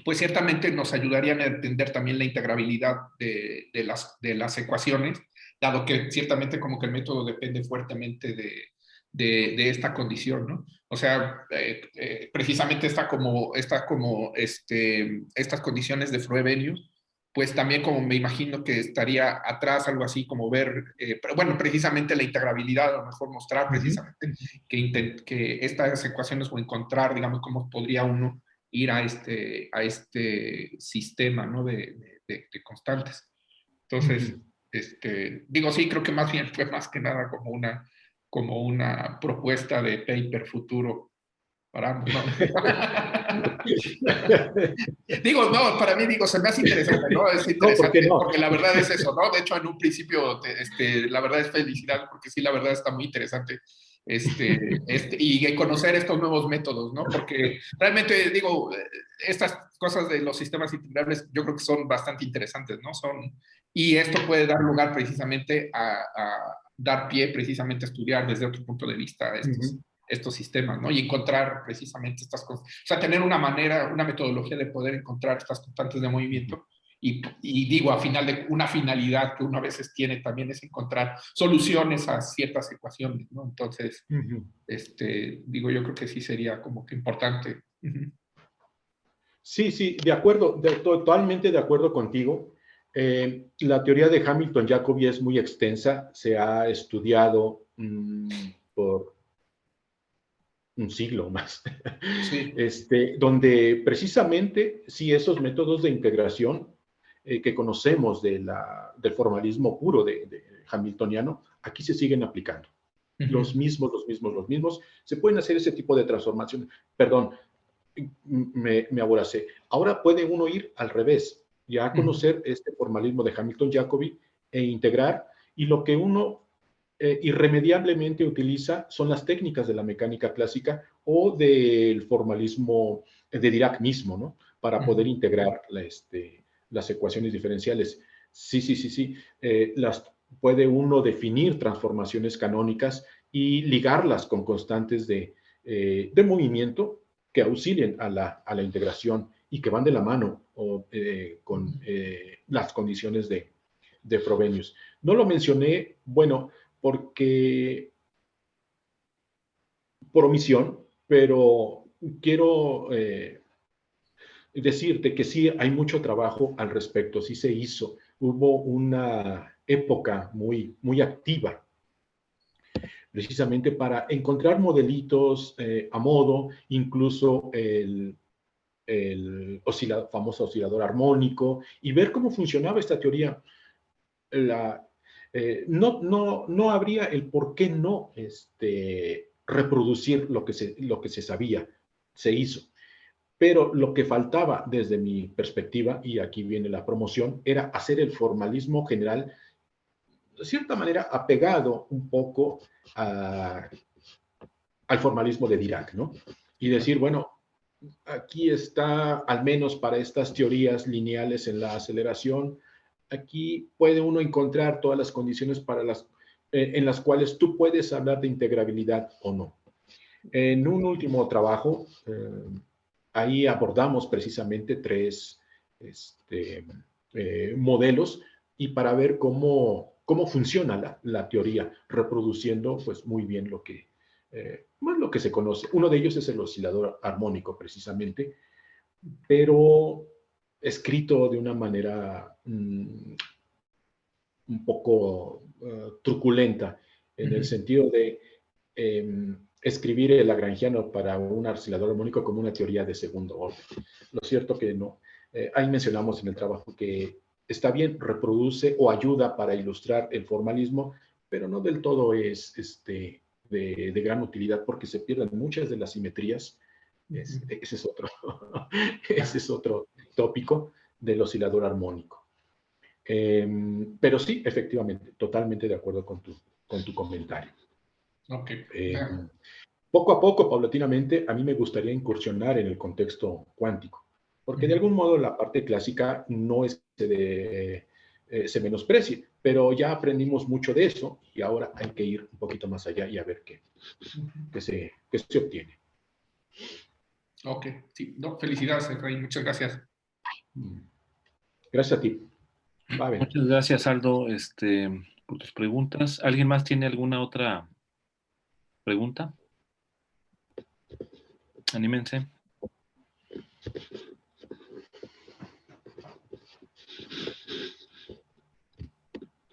pues ciertamente nos ayudarían a entender también la integrabilidad de las ecuaciones, dado que ciertamente como que el método depende fuertemente de esta condición, ¿no? O sea, precisamente estas condiciones de Frobenius, pues también como me imagino que estaría atrás algo así como ver, pero bueno, precisamente la integrabilidad, a lo mejor mostrar precisamente que estas ecuaciones o encontrar, digamos, cómo podría uno ir a este sistema, ¿no? de constantes. Entonces, digo, sí, creo que más bien fue más que nada como una propuesta de paper futuro para ambos, ¿no? Digo, no, para mí, digo, se me hace interesante, ¿no? Es interesante, no, porque la verdad es eso, ¿no? De hecho, en un principio, la verdad es felicidad, porque sí, la verdad está muy interesante, y conocer estos nuevos métodos, ¿no? Porque realmente, digo, estas cosas de los sistemas integrables, yo creo que son bastante interesantes, ¿no? Y esto puede dar lugar precisamente a dar pie precisamente a estudiar desde otro punto de vista estos sistemas, ¿no? Y encontrar precisamente estas cosas. O sea, tener una metodología de poder encontrar estas constantes de movimiento. Y digo, una finalidad que uno a veces tiene también es encontrar soluciones a ciertas ecuaciones, ¿no? Entonces, digo, yo creo que sí sería como que importante. Sí, de acuerdo, totalmente de acuerdo contigo. La teoría de Hamilton-Jacobi es muy extensa, se ha estudiado por un siglo más, Sí. donde precisamente sí esos métodos de integración que conocemos del formalismo puro de hamiltoniano, aquí se siguen aplicando. Los mismos. Se pueden hacer ese tipo de transformaciones. Perdón, me aboracé. Ahora puede uno ir al revés, ya conocer este formalismo de Hamilton-Jacobi e integrar, y lo que uno irremediablemente utiliza son las técnicas de la mecánica clásica o del formalismo de Dirac mismo, ¿no? Para poder integrar las ecuaciones diferenciales. Sí. Puede uno definir transformaciones canónicas y ligarlas con constantes de movimiento que auxilien a la integración y que van de la mano con las condiciones de Frobenius. No lo mencioné, bueno, porque por omisión, pero quiero decirte que sí hay mucho trabajo al respecto, sí se hizo. Hubo una época muy activa precisamente para encontrar modelitos a modo, incluso el famoso oscilador armónico, y ver cómo funcionaba esta teoría. no habría el por qué no reproducir lo que se sabía, se hizo. Pero lo que faltaba desde mi perspectiva, y aquí viene la promoción, era hacer el formalismo general, de cierta manera, apegado un poco al formalismo de Dirac, ¿no? Y decir, bueno, aquí está, al menos para estas teorías lineales en la aceleración, aquí puede uno encontrar todas las condiciones en las cuales tú puedes hablar de integrabilidad o no. En un último trabajo, ahí abordamos precisamente tres modelos y para ver cómo funciona la teoría, reproduciendo pues muy bien lo que se conoce. Uno de ellos es el oscilador armónico, precisamente, pero escrito de una manera un poco truculenta, en el sentido de escribir el lagrangiano para un oscilador armónico como una teoría de segundo orden. Lo cierto que no. Ahí mencionamos en el trabajo que está bien, reproduce o ayuda para ilustrar el formalismo, pero no del todo es de gran utilidad porque se pierden muchas de las simetrías. Ese es otro tópico del oscilador armónico. Pero sí, efectivamente, totalmente de acuerdo con tu comentario. Okay. Poco a poco, paulatinamente, a mí me gustaría incursionar en el contexto cuántico, porque de algún modo la parte clásica no es que se menosprecie, pero ya aprendimos mucho de eso y ahora hay que ir un poquito más allá y a ver qué se obtiene. Ok, sí, no, felicidades, Efraín, muchas gracias. Gracias a ti. Muchas gracias, Aldo, por tus preguntas. ¿Alguien más tiene alguna otra pregunta? Anímense.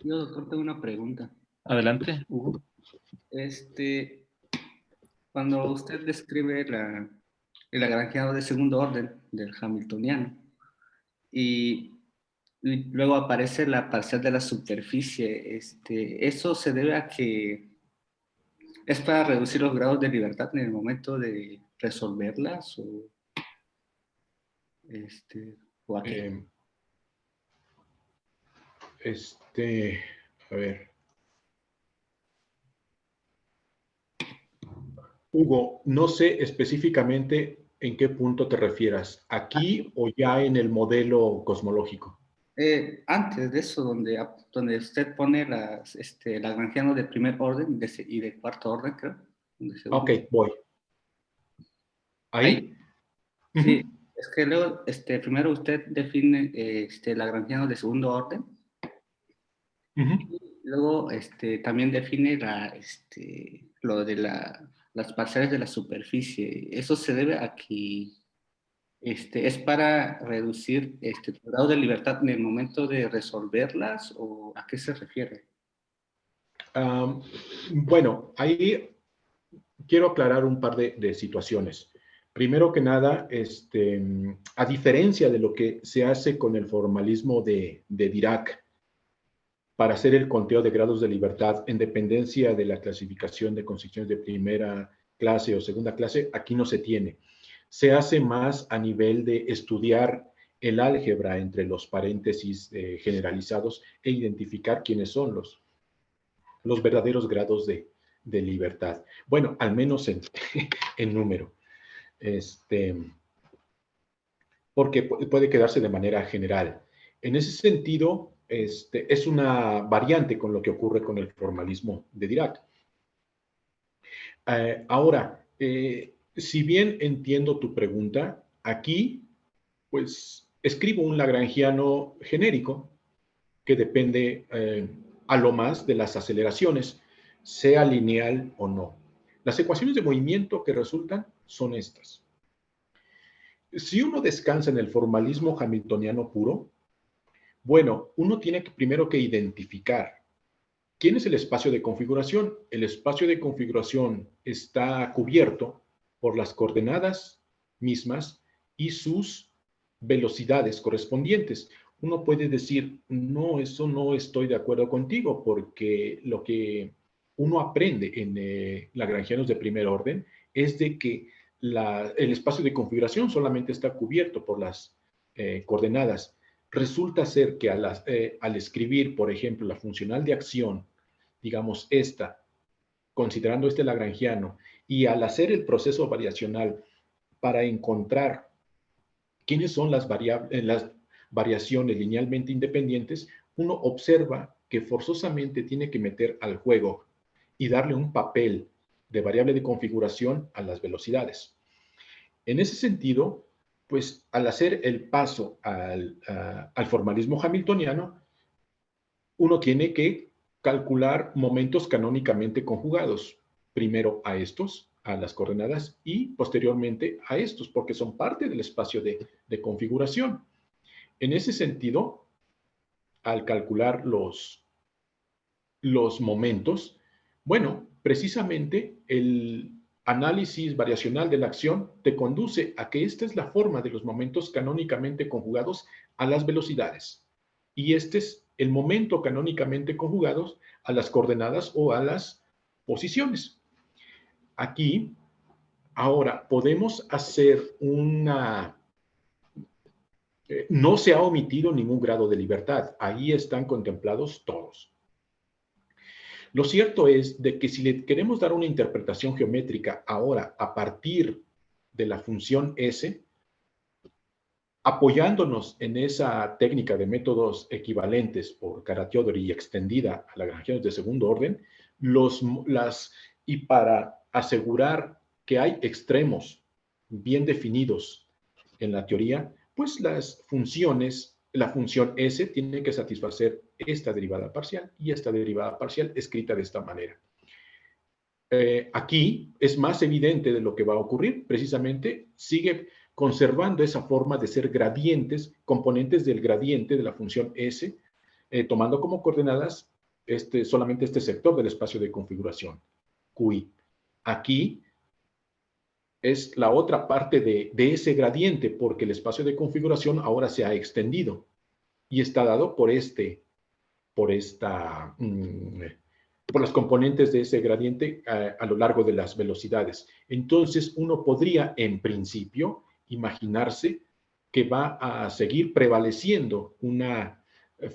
Yo, doctor, tengo una pregunta. Adelante, Hugo. Cuando usted describe el lagrangiano de segundo orden del hamiltoniano y luego aparece la parcial de la superficie, ¿eso se debe a que es para reducir los grados de libertad en el momento de resolverlas o a qué? A ver. Hugo, no sé específicamente en qué punto te refieras, aquí o ya en el modelo cosmológico. Antes de eso, donde usted pone lagrangiano de primer orden y de cuarto orden, creo. Ok, voy. ¿Ahí? Sí, es que luego, primero usted define el lagrangiano de segundo orden. Y luego también define lo de las parciales de la superficie. Eso se debe a que es para reducir el grado de libertad en el momento de resolverlas, ¿o a qué se refiere? Bueno, ahí quiero aclarar un par de situaciones. Primero que nada, a diferencia de lo que se hace con el formalismo de Dirac para hacer el conteo de grados de libertad en dependencia de la clasificación de constituciones de primera clase o segunda clase, aquí no se tiene. Se hace más a nivel de estudiar el álgebra entre los paréntesis generalizados e identificar quiénes son los verdaderos grados de libertad. Bueno, al menos en número. Porque puede quedarse de manera general. En ese sentido, es una variante con lo que ocurre con el formalismo de Dirac. Ahora, si bien entiendo tu pregunta, aquí, pues, escribo un lagrangiano genérico que depende a lo más de las aceleraciones, sea lineal o no. Las ecuaciones de movimiento que resultan son estas. Si uno descansa en el formalismo hamiltoniano puro, bueno, uno tiene primero que identificar quién es el espacio de configuración. El espacio de configuración está cubierto por las coordenadas mismas y sus velocidades correspondientes. uno puede decir, no, eso no estoy de acuerdo contigo, porque lo que uno aprende en lagrangianos de primer orden es de que el espacio de configuración solamente está cubierto por las coordenadas. Resulta ser que al escribir, por ejemplo, la funcional de acción, digamos esta, considerando este lagrangiano, y al hacer el proceso variacional para encontrar quiénes son las variaciones linealmente independientes, uno observa que forzosamente tiene que meter al juego y darle un papel de variable de configuración a las velocidades. En ese sentido, pues al hacer el paso al formalismo hamiltoniano, uno tiene que calcular momentos canónicamente conjugados. Primero a estos, a las coordenadas, y posteriormente a estos, porque son parte del espacio de configuración. En ese sentido, al calcular los momentos, bueno, precisamente el análisis variacional de la acción te conduce a que esta es la forma de los momentos canónicamente conjugados a las velocidades. Y este es el momento canónicamente conjugados a las coordenadas o a las posiciones. Aquí, ahora, podemos hacer no se ha omitido ningún grado de libertad. Ahí están contemplados todos. Lo cierto es de que si le queremos dar una interpretación geométrica ahora a partir de la función S, apoyándonos en esa técnica de métodos equivalentes por Karateodori y extendida a lagrangianos de segundo orden, y para asegurar que hay extremos bien definidos en la teoría, pues las funciones, la función S tiene que satisfacer esta derivada parcial y esta derivada parcial escrita de esta manera. Aquí es más evidente de lo que va a ocurrir, precisamente sigue conservando esa forma de ser gradientes, componentes del gradiente de la función S, tomando como coordenadas solamente este sector del espacio de configuración, QI. Aquí es la otra parte de ese gradiente, porque el espacio de configuración ahora se ha extendido y está dado por las componentes de ese gradiente a lo largo de las velocidades. Entonces, uno podría, en principio, imaginarse que va a seguir prevaleciendo una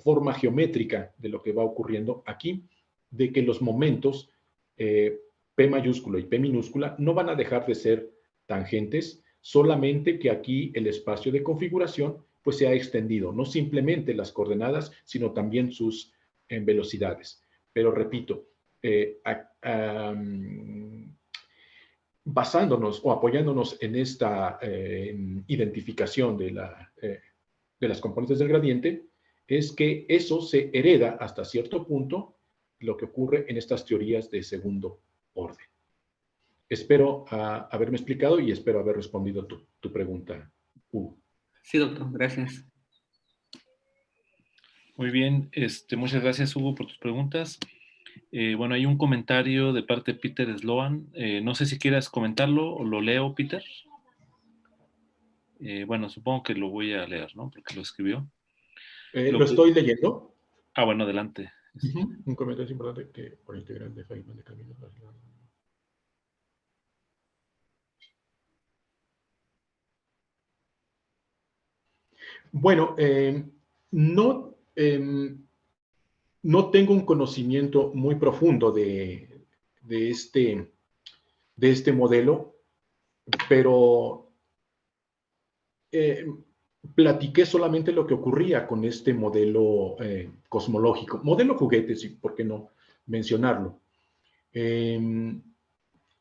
forma geométrica de lo que va ocurriendo aquí, de que los momentos P mayúscula y P minúscula no van a dejar de ser tangentes, solamente que aquí el espacio de configuración pues se ha extendido, no simplemente las coordenadas, sino también sus velocidades. Pero repito, basándonos o apoyándonos en esta identificación de las componentes del gradiente, es que eso se hereda hasta cierto punto lo que ocurre en estas teorías de segundo orden. Espero haberme explicado y espero haber respondido tu pregunta, Hugo. Sí, doctor, gracias. Muy bien, muchas gracias, Hugo, por tus preguntas. Bueno, hay un comentario de parte de Peter Sloan. No sé si quieras comentarlo o lo leo, Peter. Bueno, supongo que lo voy a leer, ¿no? Porque lo escribió. ¿Lo estoy leyendo? Ah, bueno, adelante. Un comentario importante que por integral de Feynman de camino. Bueno, no tengo un conocimiento muy profundo de este modelo, pero platiqué solamente lo que ocurría con este modelo cosmológico. Modelo juguete, sí, ¿por qué no mencionarlo? B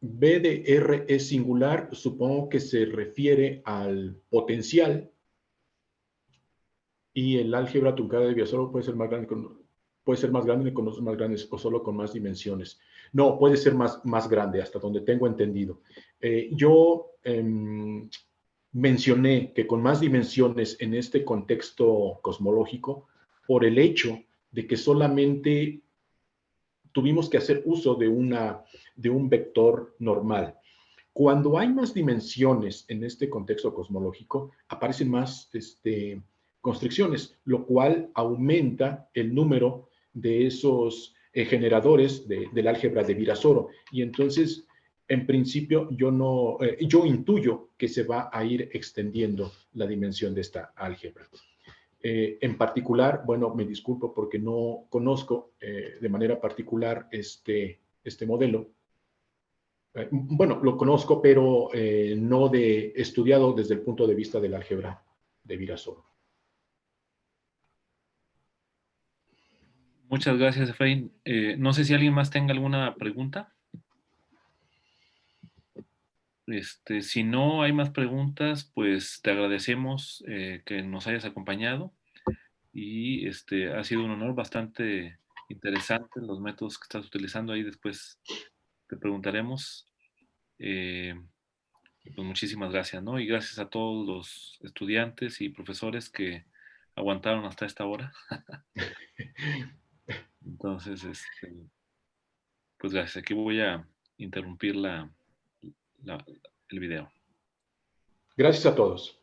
de R es singular, supongo que se refiere al potencial, y el álgebra truncada de Biasoro puede ser más grande con otros más grandes o solo con más dimensiones. No, puede ser más grande, hasta donde tengo entendido. Yo mencioné que con más dimensiones en este contexto cosmológico, por el hecho de que solamente tuvimos que hacer uso de un vector normal. Cuando hay más dimensiones en este contexto cosmológico, aparecen más constricciones, lo cual aumenta el número de esos generadores del álgebra de Virasoro. Y entonces, en principio, yo intuyo que se va a ir extendiendo la dimensión de esta álgebra. En particular, bueno, me disculpo porque no conozco de manera particular este modelo. Bueno, lo conozco, pero no estudiado desde el punto de vista del álgebra de Virasoro. Muchas gracias, Efraín. No sé si alguien más tenga alguna pregunta. Si no hay más preguntas, pues te agradecemos que nos hayas acompañado y ha sido un honor bastante interesante los métodos que estás utilizando ahí. Después te preguntaremos. Pues muchísimas gracias, ¿no? Y gracias a todos los estudiantes y profesores que aguantaron hasta esta hora. Entonces, pues gracias. Aquí voy a interrumpir el video. Gracias a todos.